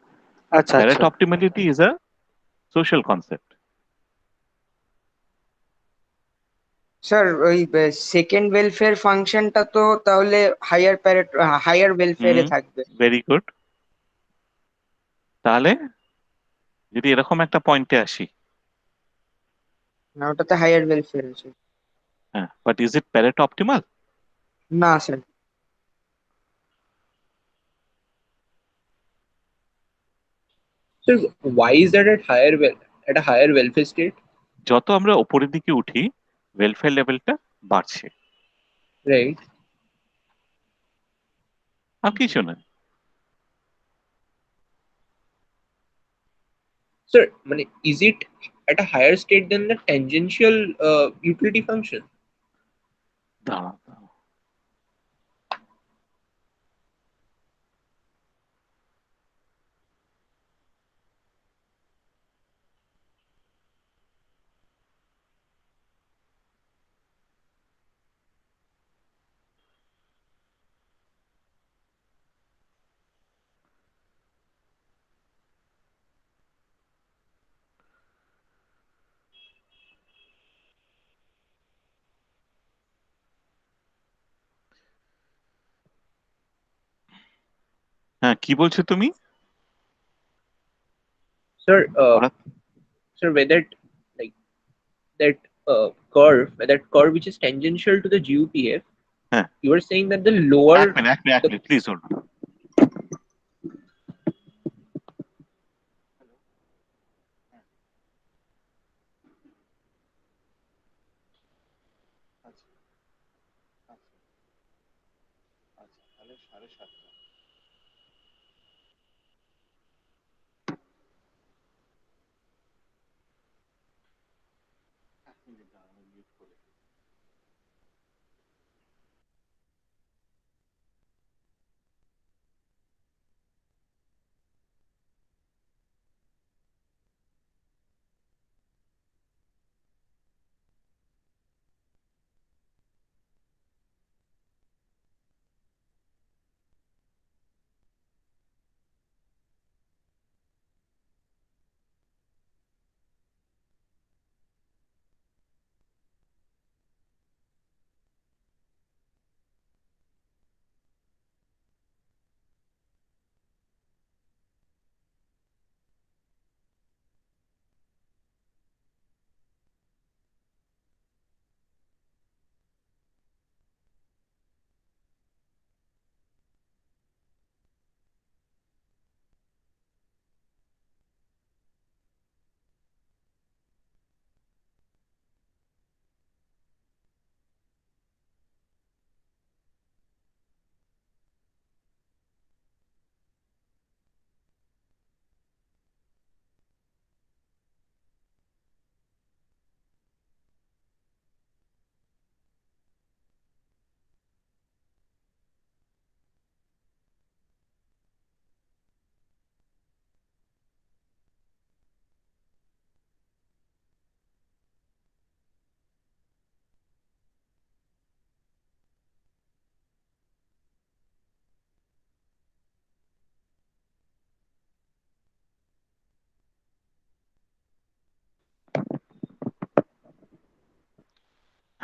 আচ্ছা আচ্ছা। Pareto optimality is a social concept sir, ওই সেকেন্ড ওয়েলফেয়ার ফাংশনটা তো তাহলে হায়ার ওয়েলফেয়ারে হুম থাকবে। ভেরি গুড তাহলে যদি এরকম একটা পয়েন্টে আসি না, ওটাতে হায়ার ওয়েলফেয়ার আছে। হ্যাঁ but is it Pareto optimal না sir. so why is that at a higher welfare state, যত আমরা উপরের দিকে উঠি ওয়েলফেয়ার লেভেলটা বাড়ছে right? আর কিছু না Sir, is it at a higher state than the tangential utility function? দাঁড়া দাঁড়া। হ্যাঁ কি বলছো তুমি? Sir, ওরা- sir, where that like that that curve which is tangential to the GUPF, হ্যাঁ you are saying that the lower এক minute please hold.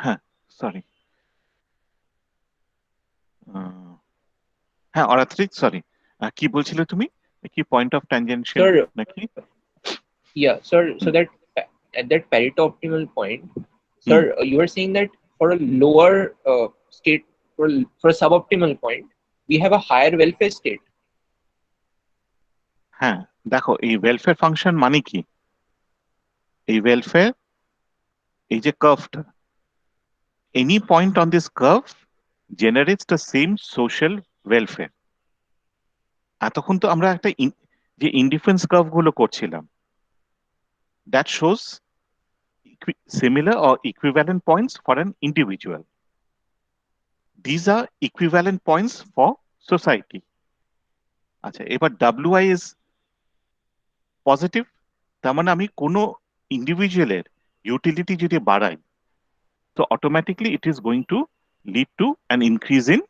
হ্যাঁ সরি, হ্যাঁ অরাত্রিক সরি, কি বলছিলে তুমি? কি পয়েন্ট অফ ট্যানজেনশিয়াল sir, নাকি? yeah, sir. So that at that Pareto optimal point, sir, you are saying that for a lower state, for a suboptimal point, we have a higher welfare state. হ্যাঁ দেখো এই welfare function মানে কি, এই welfare এই যে কার্ভটা, any point on this curve generates the same social welfare. এতক্ষণ তো আমরা একটা যে ইনডিফারেন্স কার্ভ গুলো করছিলাম, that shows similar or equivalent points for an individual. These are equivalent points for society. আচ্ছা এবার WI is positive, তার মানে আমি কোনো ইন্ডিভিজুয়ালের ইউটিলিটি যদি বাড়াই, তো automatically it is going to lead to an increase in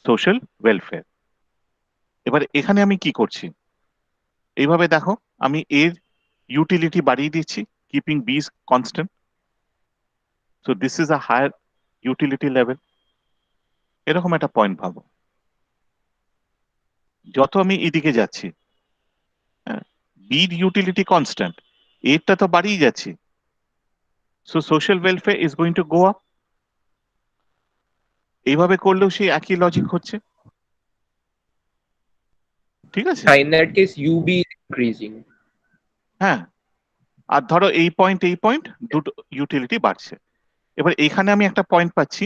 social welfare. এবার এখানে আমি কি করছি, এইভাবে দেখো আমি এর ইউটিলিটি বাড়িয়ে দিচ্ছি, keeping B's constant. So this is a higher utility level. এরকম একটা পয়েন্ট ভাবো, যত আমি এদিকে যাচ্ছি, বির ইউটিলিটি কনস্ট্যান্ট, এরটা তো বাড়িয়ে যাচ্ছি, so social welfare is going to go up. এইভাবে করলেও সেই একই লজিক হচ্ছে, ঠিক আছে? In that case, UB is increasing. হ্যাঁ, আর ধরো এই পয়েন্ট দুটো ইউটিলিটি বাড়ছে। এবার এখানে আমি একটা পয়েন্ট পাচ্ছি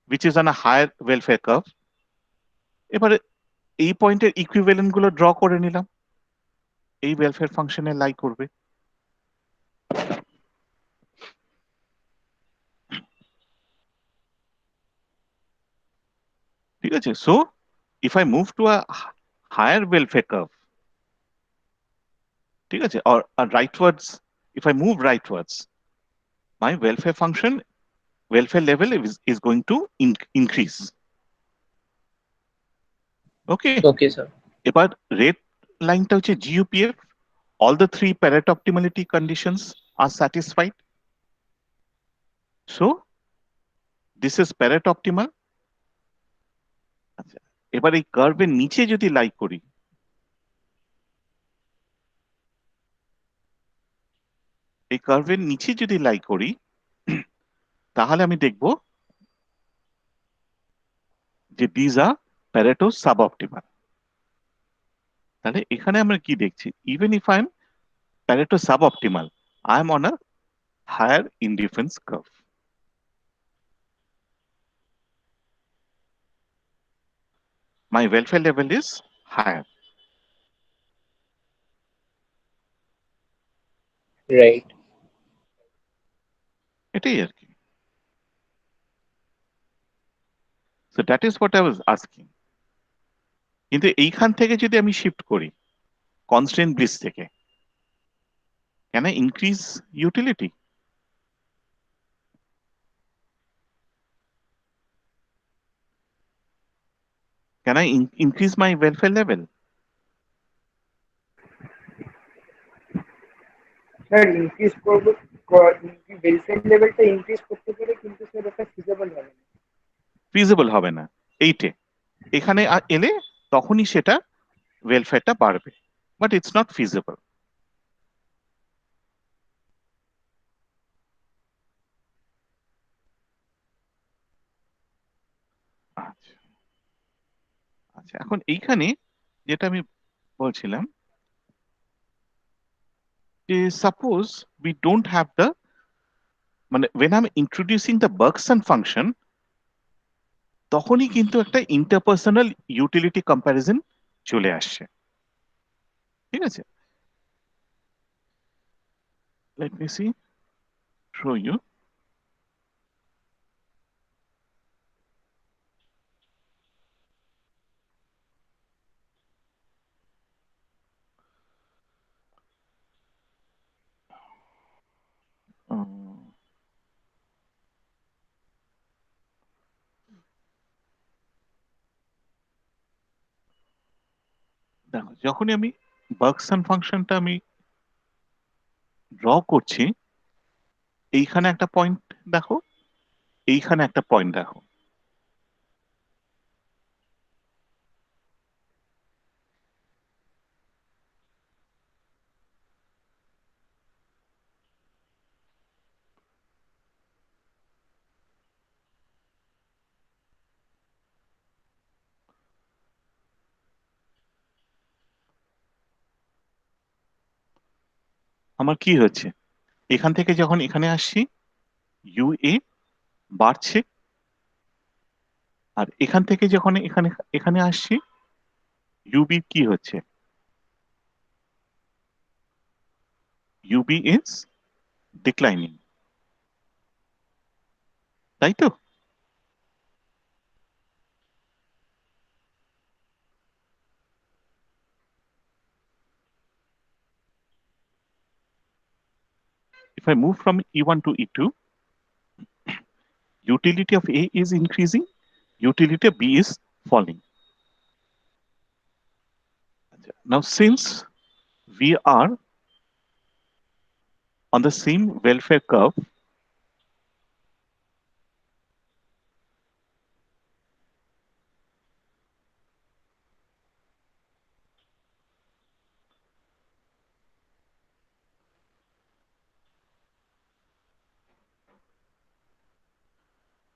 which is on a higher welfare curve। এবারে এই পয়েন্টের ইকুইভ্যালেন্ট গুলো ড্র করে নিলাম, এই ওয়েলফেয়ার ফাংশনে লাই করবে। ঠিক আছে? So if I move to a higher welfare curve, ঠিক আছে, or rightwards, if I move rightwards, my welfare level is going to increase. Okay, Okay, sir. এবার রেড লাইনটা হচ্ছে GUPF, all the three Pareto optimality conditions are satisfied. So this is Pareto optimal. আচ্ছা এবার এই কার্ভের নিচে যদি লাই করি, এই কার্ভের নিচে যদি লাই করি, তাহলে আমি দেখব যে দিজ আর প্যারেটো সাবঅপটিমাল। তাহলে এখানে আমরা কি দেখছি, even if I am Pareto suboptimal, I am on a higher indifference curve. My welfare level is higher. Right. এটাই আর কি। So that is what I was asking. কিন্তু এইখান থেকে যদি আমি শিফট করি কনস্ট্রেন্ট ব্লিস থেকে, can I increase utility? Can I increase my welfare level? Sir increase করবো, ওয়েলফেয়ার লেভেলটা ইনক্রিজ করতে পারে, কিন্তু স্যার ওটা ফিজিবল হবে না। ফিজিবল হবে না এইটে, এখানে এলে তখনই সেটা ওয়েলফেয়ারটা বাড়বে, বাট ইটস নট ফিজিবল। আচ্ছা আচ্ছা, এখন এইখানে যেটা আমি বলছিলাম যে suppose we don't have the, মানে when I'm introducing the Bergson function, তখনই কিন্তু একটা ইন্টারপার্সোনাল ইউটিলিটি কম্প্যারিজন চলে আসছে, ঠিক আছে? Let me see, show you. দেখো, যখনই আমি বার্গসন ফাংশনটা আমি ড্র করছি, এইখানে একটা পয়েন্ট দেখো, এইখানে একটা পয়েন্ট দেখো, আমার কি হচ্ছে, এখান থেকে যখন এখানে আসছি ইউ এ বাড়ছে, আর এখান থেকে যখন এখানে এখানে আসছি ইউবি কি হচ্ছে, ইউবি ইজ ডিক্লাইনিং, তাই তো? If I move from E1 to E2, utility of A is increasing, utility of B is falling. Now, since we are on the same welfare curve,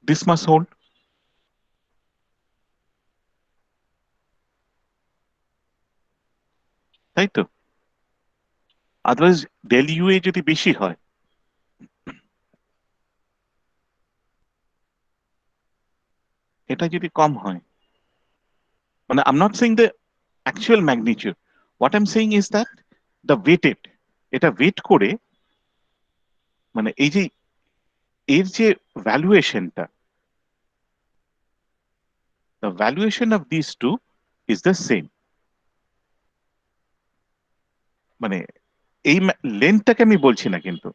this must hold. তাই তো? Otherwise del U A যদি বেশি হয়, এটা যদি কম হয়, মানে I'm not saying the actual magnitude, what I'm saying is that the weighted, এটা ওয়েট করে, মানে এই যে এর যে ভ্যালুয়েশনটা, the valuation of these two is the same. মানে এই লেন্থটাকে আমি বলছি না, কিন্তু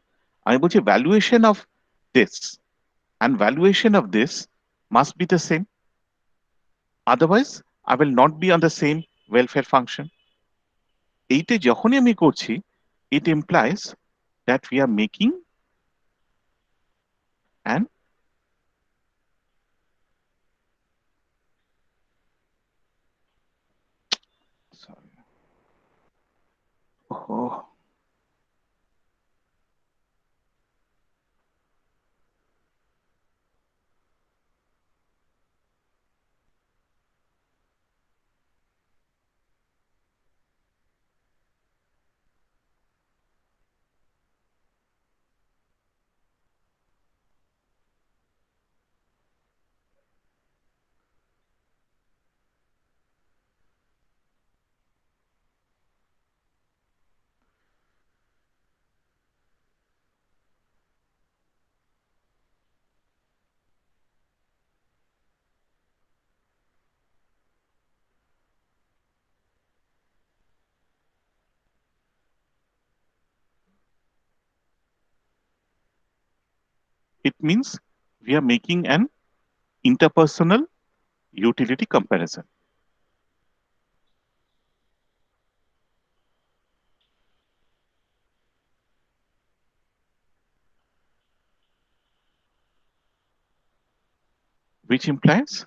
আমি বলছি valuation of this and valuation of this must be the same, otherwise I will not be on the same welfare function. এইটা যখনই আমি করছি, it implies that we are making an sorry. Oh. It means we are making an interpersonal utility comparison. Which implies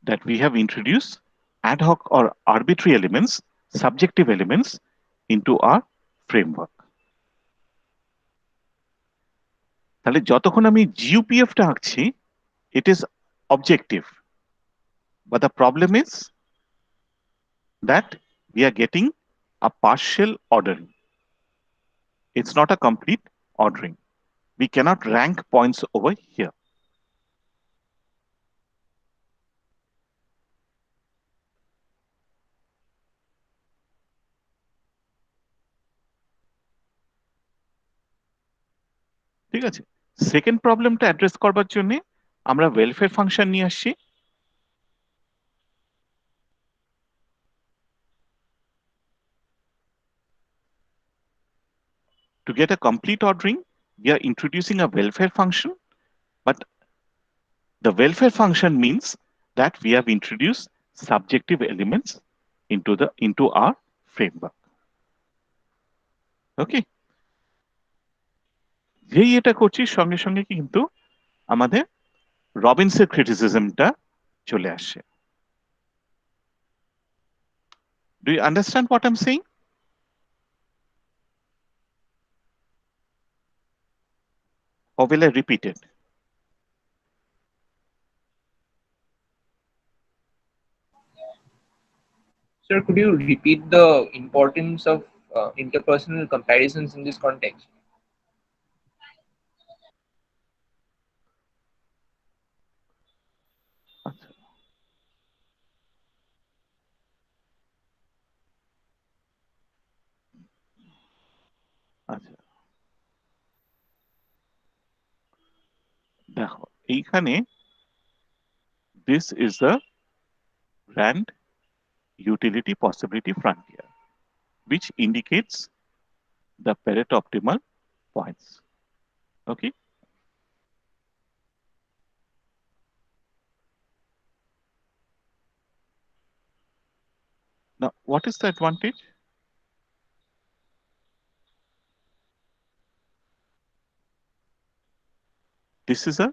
that we have introduced ad hoc or arbitrary elements, subjective elements into our framework. তাহলে যতক্ষণ আমি GUPF টা আঁকছি, it is objective. But the problem is that we are getting a partial ordering. It's not a complete ordering. We cannot rank points over here. ঠিক আছে, second প্রবলেমটা address করবার জন্য আমরা ওয়েলফেয়ার ফাংশন নিয়ে আসছি। To get a complete ordering, we are introducing a welfare function, but the welfare function means that we have introduced subjective elements into our framework. Okay, যেই এটা করছি সঙ্গে সঙ্গে কিন্তু আমাদের রবিনসের ক্রিটিসিজমটা চলে আসে। Do you understand what I'm saying? Or will I repeat it? Sir, could you repeat the importance of interpersonal comparisons in this context? আচ্ছা, আচ্ছা, দেখো এইখানে this is the RAND utility possibility frontier, which indicates the Pareto optimal points. Okay. Now, what is the advantage? This is a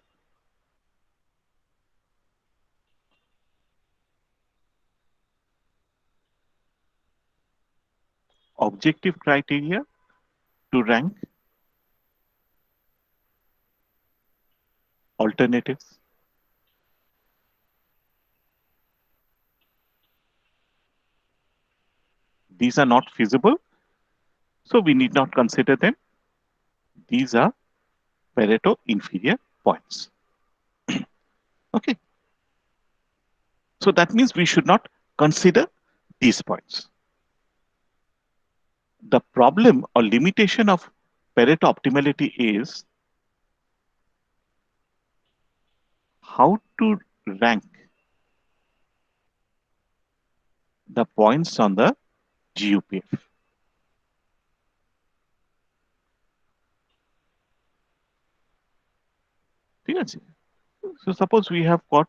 objective criteria to rank alternatives. These are not feasible, so we need not consider them. These are Pareto inferior points. Okay. So that means we should not consider these points. The problem or limitation of Pareto optimality is how to rank the points on the GUPF. ঠিক আছে? So suppose we have got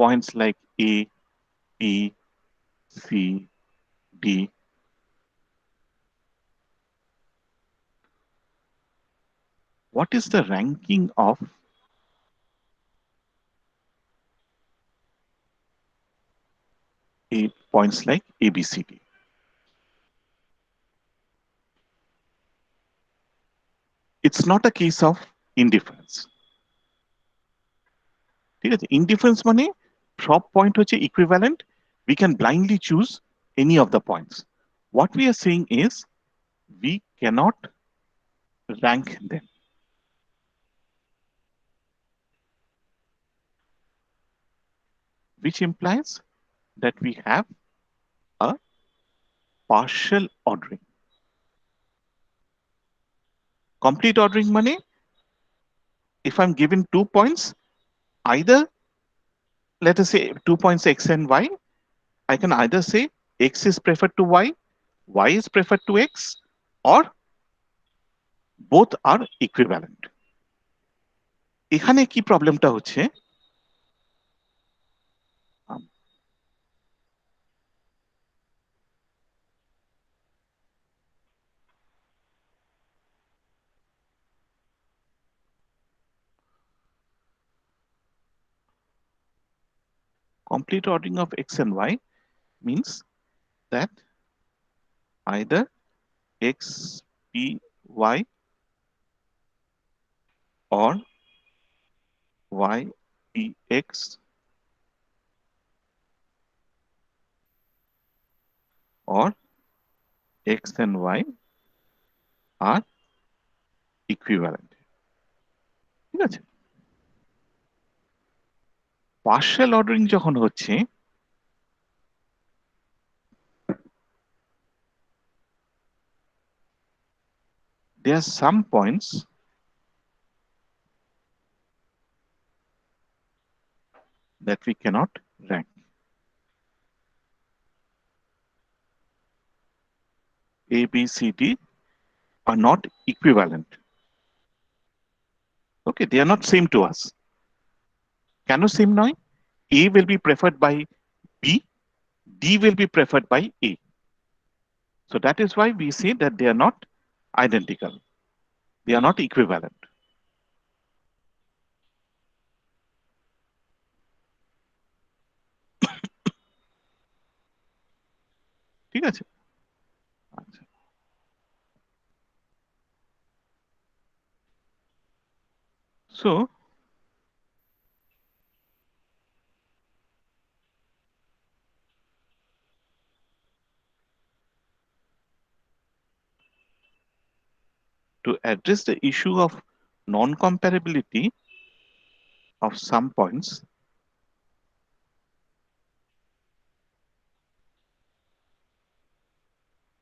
points like A, B, C, D. What is the ranking of points like A, B, C, D. It's not a case of indifference. ঠিক আছে, indifference মানে সব point হচ্ছে equivalent, we can blindly choose any of the points. What we are saying is we cannot rank them. Which implies that we have a partial ordering. Complete ordering money, if I'm given 2 points, either let us say 2 points X and Y, I can either say X is preferred to Y is preferred to X, or both are equivalent. এখানে কি প্রবলেমটা হচ্ছে, complete ordering of X and Y means that either X P Y or Y P X or X and Y are equivalent. ঠিক আছে, partial ordering যখন হচ্ছে there are some points that we cannot rank. A, B, C, D are not equivalent. Okay, they are not same to us. কেন same নয়? A will be preferred by B, D will be preferred by A. So that is why we say that they are not identical. They are not equivalent. ঠিক আছে, আচ্ছা, so to address the issue of non-comparability of some points,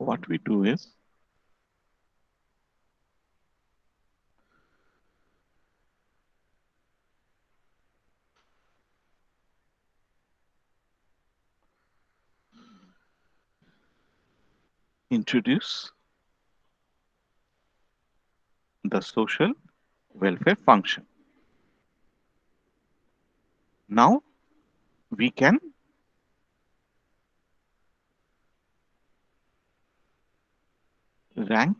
what we do is introduce the social welfare function. Now we can rank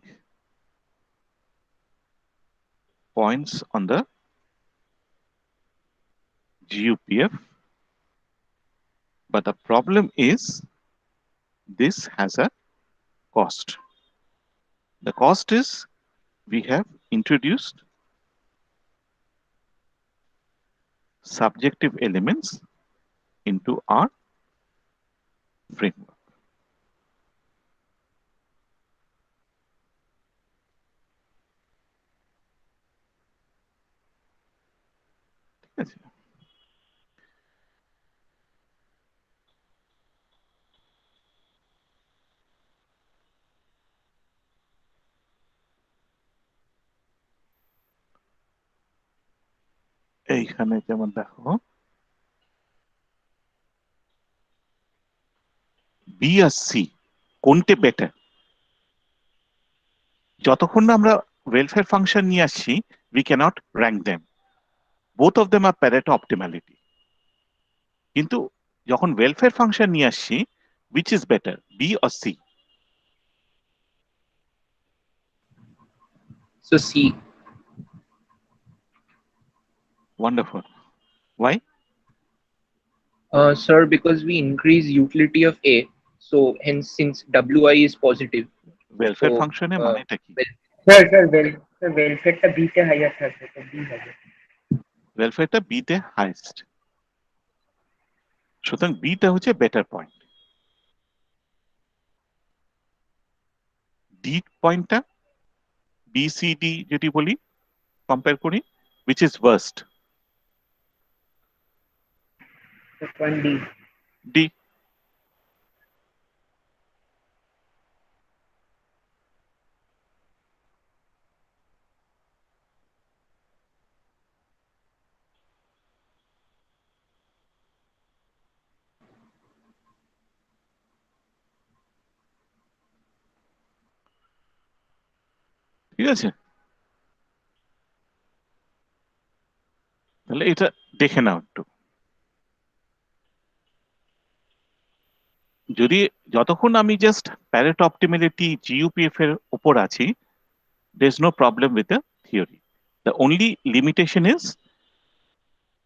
points on the GUPF, but the problem is this has a cost. The cost is we have introduced subjective elements into our framework. ঠিক আছে, এইখানে যেমন দেখো B আর C কোনটা better, যতক্ষণ না আমরা welfare function নিয়ে আসছি we cannot rank them. Both of them are Pareto optimality. কিন্তু যখন ওয়েলফেয়ার ফাংশন নিয়ে আসছি which is better, B or C? So C. Wonderful. Why? Sir, because we increase utility of A, so hence since Wi is positive, welfare so ফাংশনে মানেটা কি? Sir sir ওয়েলফেয়ারটা B তে hire থাকবে, তো B হবে। ওয়েলফেয়ারটা B তে highest, সুতরাং beta হচ্ছে বেটার পয়েন্ট। ডি পয়েন্টটা বি সি ডি যদি বলি কম্পেয়ার করি, which is worst? Point D. D. ঠিক আছে, তাহলে এটা দেখে নাও একটু। যদি যতক্ষণ আমি জাস্ট প্যারেটো অপটিমালিটি জিইউপিএফ এর উপর আছি, there is no problem with the theory. The only limitation is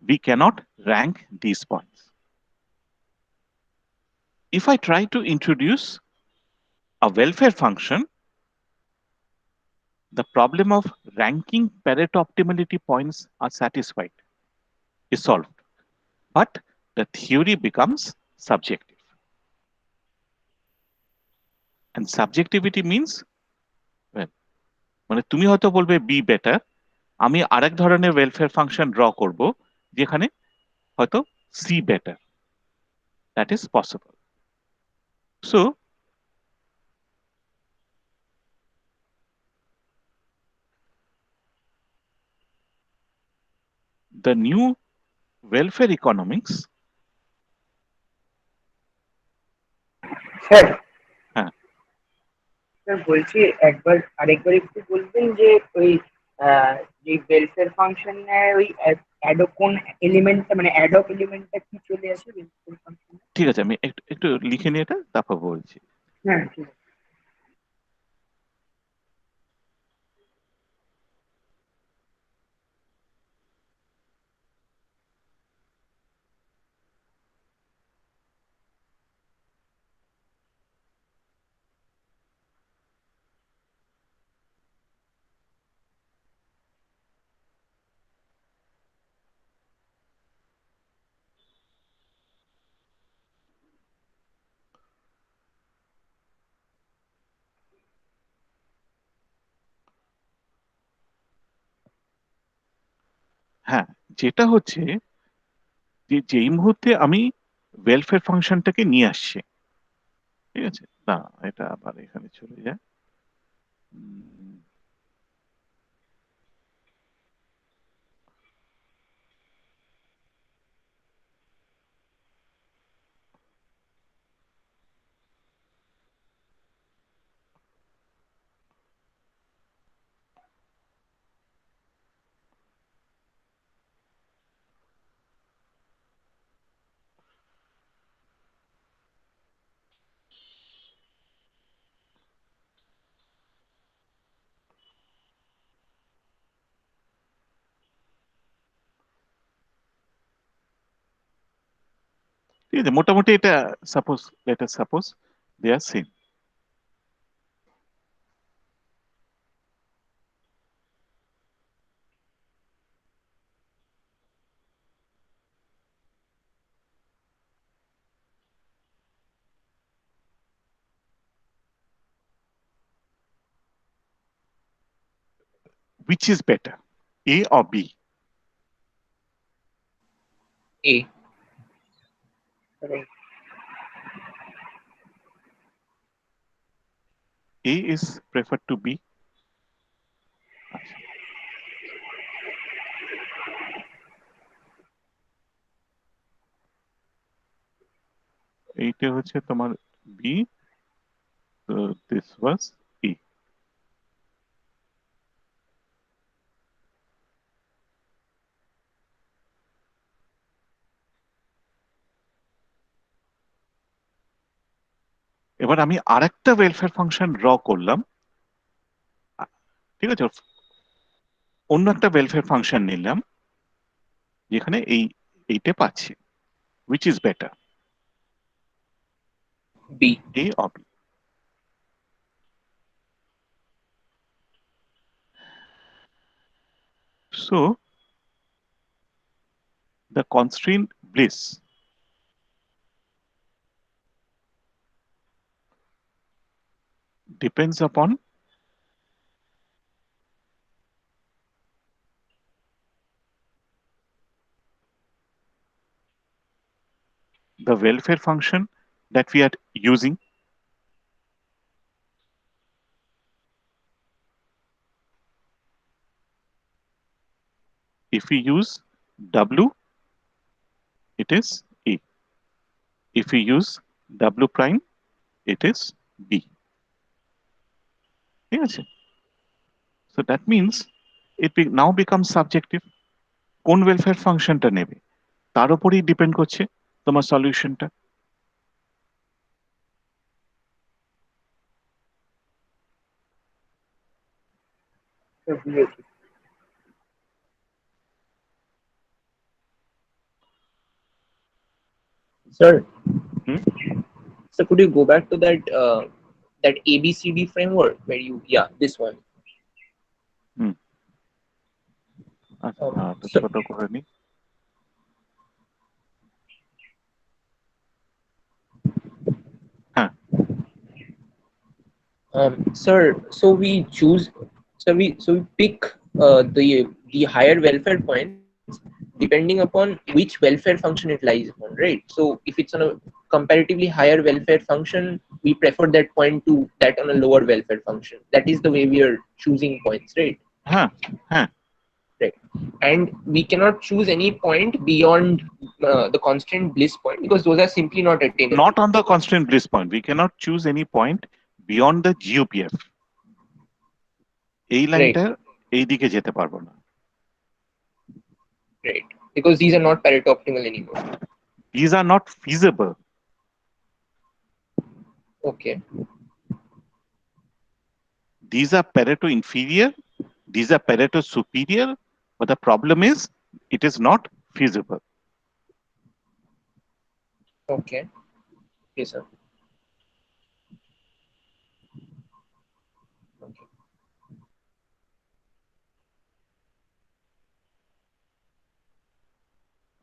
we cannot rank these points. If I try to introduce a welfare function, the problem of ranking Pareto optimality points are satisfied, is solved. But the theory becomes subjective. And subjectivity means, well, মানে তুমি হয়তো বলবে be better, আমি আরেক ধরনের welfare function draw করব যেখানে হয়তো C better. That is possible. So the new welfare economics, sir হ্যাঁ স্যার বলছি আরেকবার একটু বলবেন যে ওই যে ওয়েলফেয়ার ফাংশনে ওই অ্যাডো কোন এলিমেন্টটা, মানে অ্যাডপ এলিমেন্টটা কি চলে আসে ওয়েলফেয়ার ফাংশনে? ঠিক আছে, আমি একটু একটু লিখে নিয়ে এটা তারপর বলছি। হ্যাঁ ঠিক আছে। হ্যাঁ, যেটা হচ্ছে যে যেই মুহূর্তে আমি ওয়েলফেয়ার ফাংশনটাকে নিয়ে আসছি, ঠিক আছে, না এটা আবার এখানে চলে যায়। ঠিক আছে, মোটামুটি এটা suppose, let us suppose they are same. Which is better, A or B? A. A is preferred to B. আচ্ছা, এইটা হচ্ছে তোমার B, so this was A. এবার আমি আরেকটা ওয়েলফেয়ার ফাংশন ড্র করলাম, ঠিক আছে, অন্য একটা ওয়েলফেয়ার ফাংশন নিলাম যেখানে এইটা পাচ্ছি, Which is better, B. A or B? So the constraint bliss depends upon the welfare function that we are using. If we use W, it is A. If we use W prime, it is B. Yes. So that means it now becomes subjective. কোন welfare ফাংশনটা নেবে তার উপরেই depend করছে তোমার সলিউশনটা। তো বুঝেছি। Sir, Hmm? so could you go back to that ABCD framework where you, yeah, this one. আচ্ছা তো So, ছোট করে নি। হ্যাঁ sir, so we choose, so we pick the higher welfare points depending upon which welfare function it lies upon, right? So if it's on a comparatively higher welfare function, we prefer that point to that on a lower welfare function. That is the way we are choosing points, right? হ্যাঁ হ্যাঁ Right. And we cannot choose any point beyond the constant bliss point because those are simply not attainable. not on the constant bliss point. We cannot choose any point beyond the GOPF. এই লাইনটা এই দিকে যেতে পারবো না। Right. Because these are not Pareto optimal anymore. These are not feasible. Okay. These are Pareto inferior. These are Pareto superior. But the problem is, it is not feasible. Okay. Yes, sir. Okay.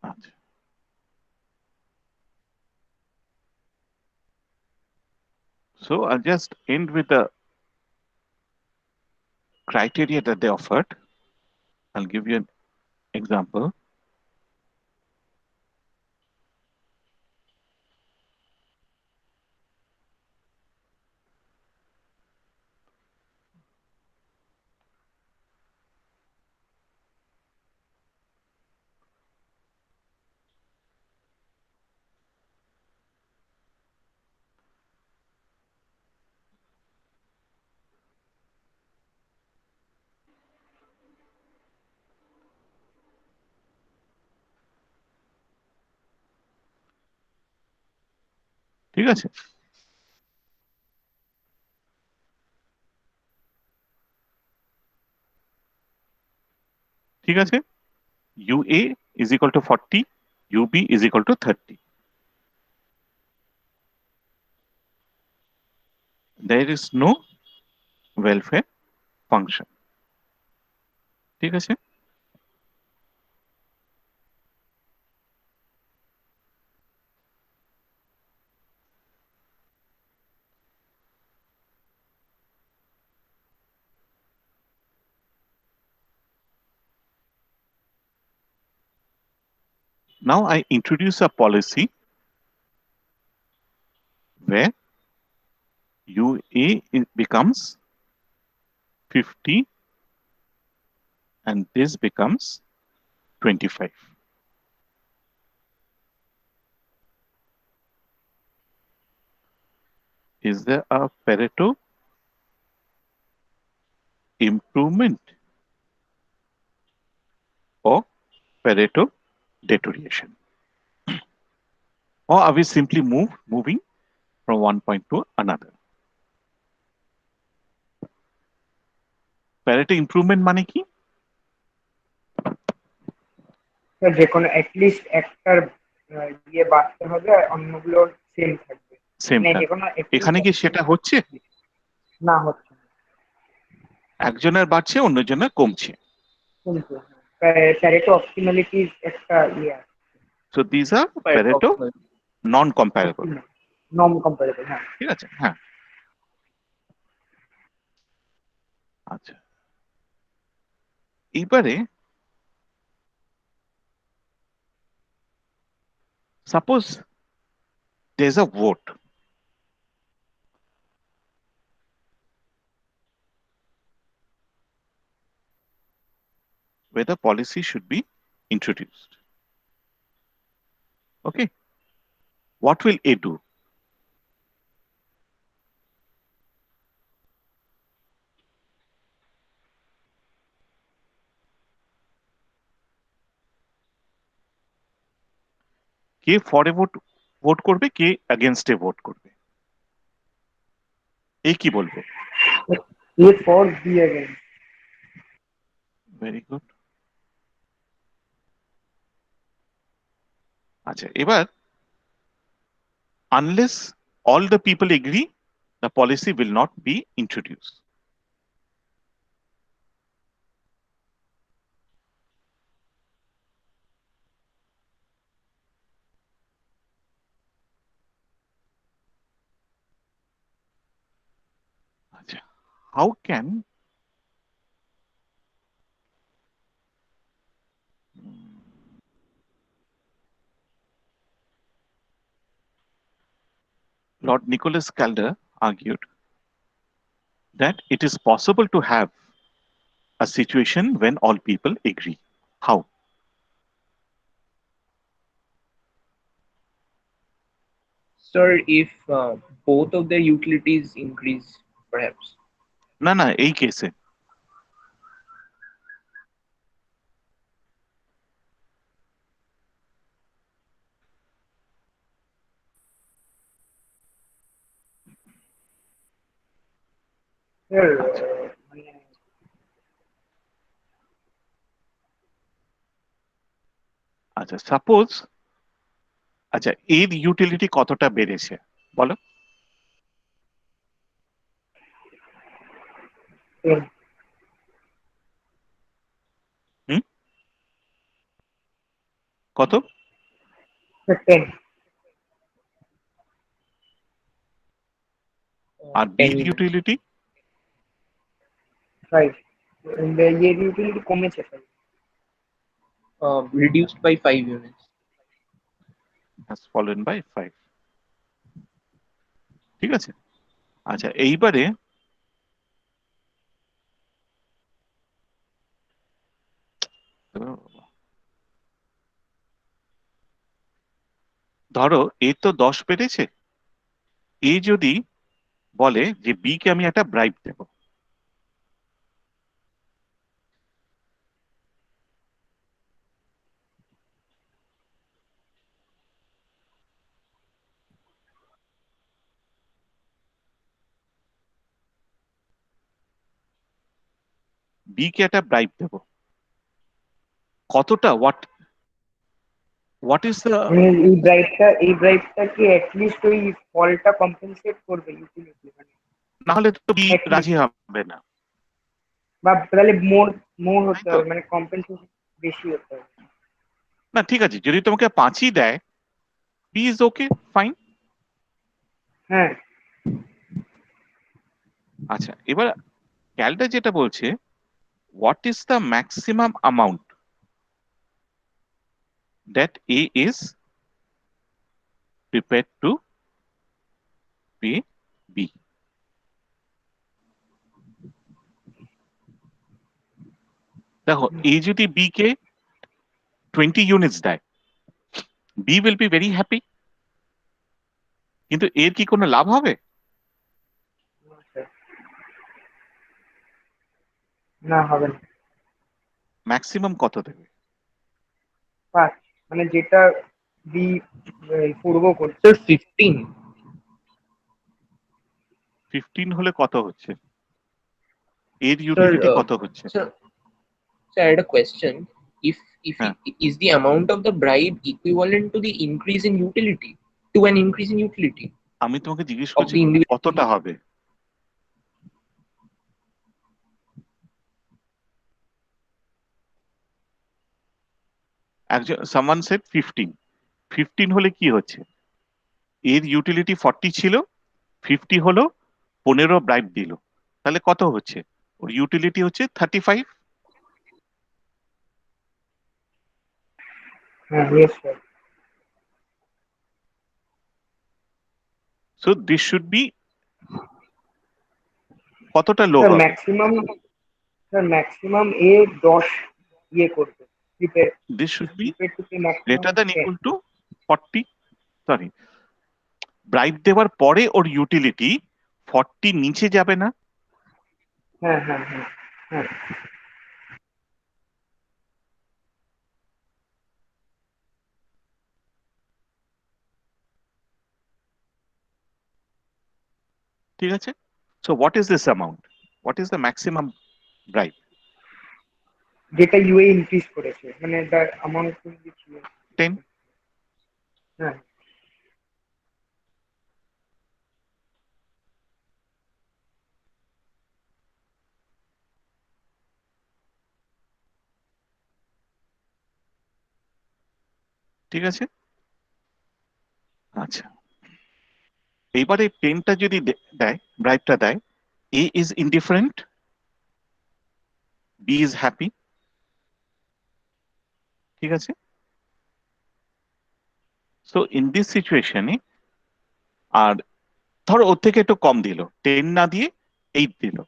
আচ্ছা। So I'll just end with the criteria that they offered. I'll give you an example. ঠিক আছে? ঠিক আছে? UA is equal to 40, UB is equal to 30. There is no welfare function. ঠিক আছে? Now I introduce a policy where UA becomes 50 and this becomes 25. Is there a Pareto improvement or Pareto deterioration? Or are we simply moving from one point to another? Pareto improvement মানে কি? যে কোনো at least একটার ইয়ে বাড়তে হবে আর অন্যগুলো same থাকবে, সেম মানে যে থাকবে। কোনো একটু এখানে কি সেটা হচ্ছে? না হচ্ছে না। একজনের বাড়ছে, অন্যজনের কমছে। কিন্তু প্যারেটো অপটিমালিটির একটা ইয়ে আছে, So these are Pareto Pareto optimal. non-comparable. Non comparable. হ্যাঁ, ঠিক আছে, হ্যাঁ। আচ্ছা, এবারে suppose there is a vote. Whether policy should be introduced. Okay, what will A do? কে ফর এ ভোট করবে, কে এগেনস্ট এ ভোট করবে, এই কি বলবে? A for B again. Very good. আচ্ছা, এবার unless all the people agree, the policy will not be introduced. আচ্ছা, how can Lord Nicholas Calder argued that it is possible to have a situation when all people agree. How? Sir, if both of the utilities increase, perhaps. না না, এই কেসে sir আচ্ছা মানে আচ্ছা suppose, আচ্ছা এর ইউটিলিটি কতটা বেড়েছে বলো? হুম, কত? 10 আর 10 বির units. ইউটিলিটি? 5 ইয়ে ইউটিলিটি কমেছে sir. Reduced by 5 units. has fallen by 5. ঠিক আছে। আচ্ছা, এইবারে ধরো এ তো 10 বেড়েছে, এ যদি বলে যে বি কে আমি একটা ব্রাইব দেব, বি কে একটা ব্রাইব দেব, কতটা, হোয়াট ইজ দ্য, মানে এই ব্রাইবটা কি অ্যাটলিস্ট ওই ফলটা কম্পেনসেট করবে ইউটিলিটি, মানে না হলে তো বি at least, রাজি হবে না। বা তাহলে মোর তাই হতে তো? হবে, মানে কম্পেনসেশন বেশি হতে হবে। না ঠিক আছে, যদি তোমাকে 5ই দেয়, বি ইজ ওকে, ফাইন। হ্যাঁ, আচ্ছা, এবার ক্যালটা যেটা বলছে, what is the maximum amount that A is prepared to pay B? দেখো, A যদি B কে 20 ইউনিটস দেয়, B will be very happy, কিন্তু এর কি কোনো লাভ হবে? না হবে না। ম্যাক্সিমাম কত দেবে? 5, মানে যেটা বি পূর্ব করছে। Sir, 15. 15 হলে কত হচ্ছে? এর Sir, ইউটিলিটি কত হচ্ছে? sir, I had a question. if Huh. is the amount of the bribe equivalent to the increase in utility, to an increase in utility আমি তোমাকে জিজ্ঞেস of করছি the individual? কতটা হবে। একজন someone said 15 15 হলে কি হচ্ছে, এর ইউটিলিটি 40 ছিল, 50 হলো, 15 ব্রাইব দিল, তাহলে কত হচ্ছে, ওর ইউটিলিটি হচ্ছে 35। Yes, sir. So this should be কতটা লো Sir, হবে, maximum A 10 ইয়ে করবে prepare this should be to pay maximum greater than 10. Equal to 40, sorry bribe দেওয়ার পরে ওর ইউটিলিটি 40 নিচে যাবে না। হ্যাঁ হ্যাঁ হ্যাঁ হ্যাঁ ঠিক আছে, so what is this amount, what is the maximum bribe? যেটা ইউএ ইনক্রিজ করেছে মানে the amount two which you 10। হ্যাঁ ঠিক আছে, আচ্ছা এইবারে 10টা যদি দেয়, ব্রাইবটা দেয়, A is indifferent, B is happy, ঠিক আছে। সো ইন দিস সিচুয়েশনে, আর ধরো ওর থেকে একটু কম দিল, 10 না দিয়ে 8 দিল,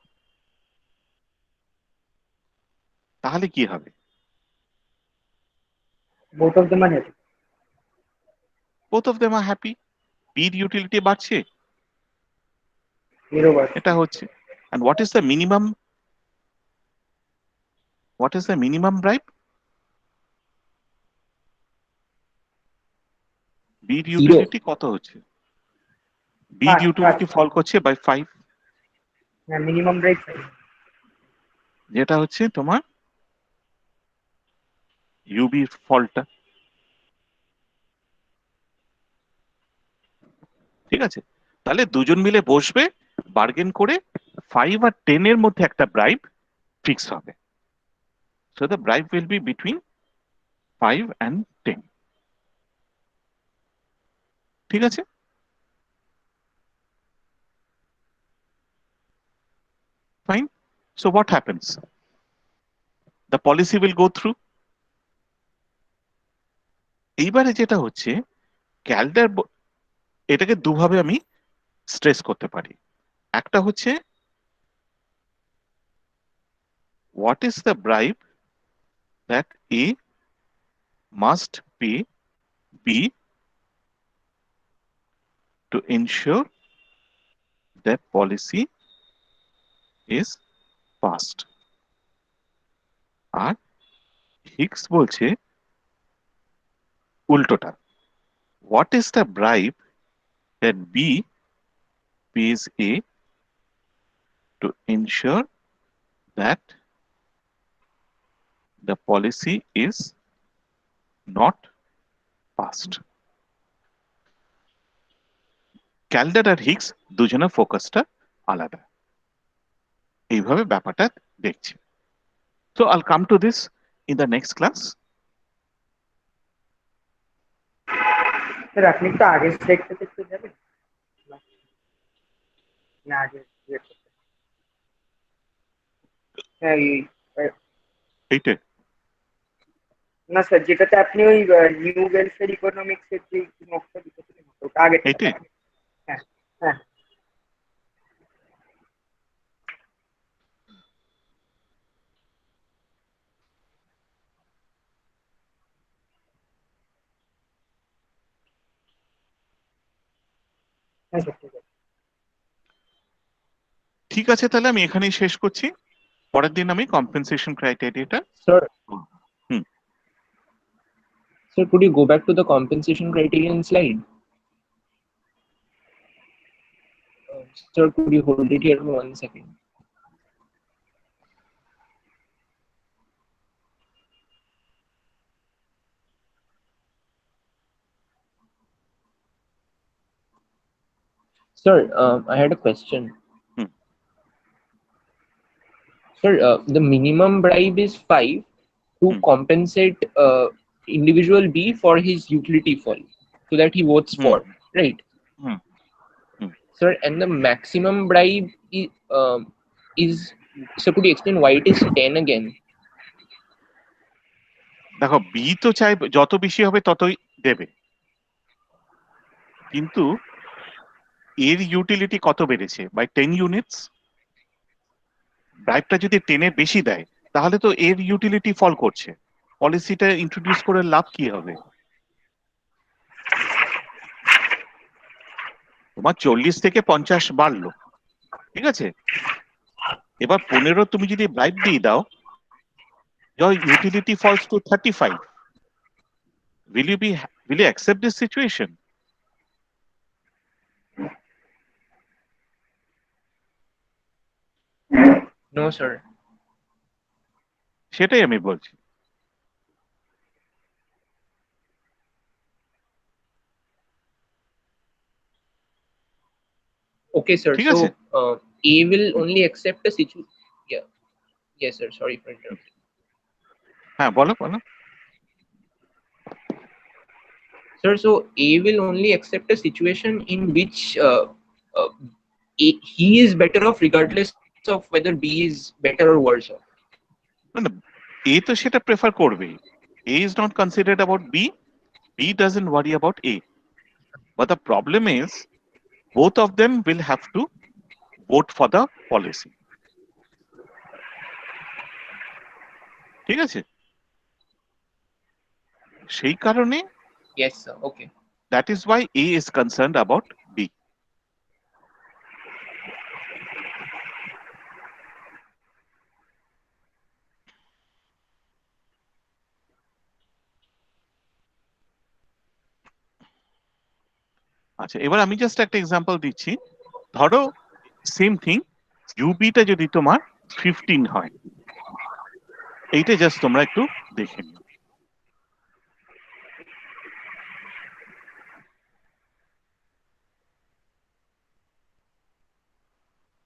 তাহলে কি হবে? both of them are happy. both of them are happy, বির ইউটিলিটি বাড়ছে, Zero বার এটা হচ্ছে। and what is the minimum, what is the minimum bribe? বির ইউটিলিটি কত হচ্ছে, বির পাঁচ, ইউটিলিটি পাঁচ। ফল করছে বাই 5, হ্যাঁ মিনিমাম রাইট যেটা হচ্ছে তোমার ইউবির ফলটা, ঠিক আছে। তাহলে দুজন মিলে বসবে, বার্গেন করে 5 আর 10 এর মধ্যে একটা ব্রাইব ফিক্স হবে। So the bribe will be between 5 and 10, ঠিক আছে। Fine. So what happens? The policy will go through. এইবারে যেটা হচ্ছে, ক্যালডার এটাকে দুভাবে আমি স্ট্রেস করতে পারি। একটা হচ্ছে what is the bribe that A must pay B to ensure that policy is passed, আর হিক্স বলছে উল্টোটা, what is the bribe that B pays A to ensure that the policy is not passed. Kaldor আর Hicks দুজনের ফোকাসটা আলাদা, এইভাবে ব্যাপারটা দেখছে। So I'll come to this in the next class. Sir আপনি তো আগের স্লাইডটাতে একটু যাবেন না আগে হ্যাঁ এইটা না স্যার যেটাতে আপনি ওই নিউ ওয়েলফেয়ার ইকোনমিক্স এর যে নোটটা দিতেছিলেন ওটা আগে এইটা হ্যাঁ হ্যাঁ হ্যাঁ স্যার ঠিক আছে ঠিক আছে, তাহলে আমি এখানেই শেষ করছি, পরের দিন আমি compensation ক্রাইটেরিয়াটা। Sir, Hmm. sir, could you go back to the compensation criterion slide? Sir, could you hold it here for 1 second? Sir, I had a question. Hmm. Sir, the minimum bribe is 5 to Hmm. compensate individual B for his utility fall, so that he votes Hmm. for, right? Hmm. Hmm. Sir, and the maximum bribe is so could you explain why it is 10 again? দেখো B তো চাই যত বেশি হবে ততই দেবে, কিন্তু এর ইউটিলিটি কত বেড়েছে বাই 10 ইউনিটস। ব্রাইবটা যদি 10 এর বেশি দেয় তাহলে তো এর ইউটিলিটি ফল করছে, পলিসিটা ইন্ট্রোডিউস করে লাভ কি হবে? তোমার 40 থেকে 50 বাড়লো, ঠিক আছে, এবার 15 তুমি যদি ব্রাইব দিয়ে দাও, your utility falls to 35, will you accept this situation? No, sir. সেটাই আমি বলছি। Okay, sir. ঠিক So আছে, A will only accept a situation. Yeah. Yes, sir. Sorry for interrupting. হ্যাঁ বলো বলো। Sir, so A will only accept a situation in which he is better off regardless of whether B is better or worse off. না না, এ তো সেটা prefer করবেই। A is not considered about B, B doesn't worry about A, but the problem is both of them will have to vote for the policy, ঠিক আছে, সেই কারণে Yes, sir. Okay. that is why A is concerned about B. আচ্ছা, এবার আমি just একটা example দিচ্ছি। ধরো সেম থিং, ইউবিটা যদি তোমার 15 হয়, এইটা জাস্ট তোমরা একটু দেখে নিও।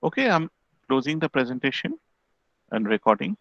Okay, I'm closing the presentation and recording.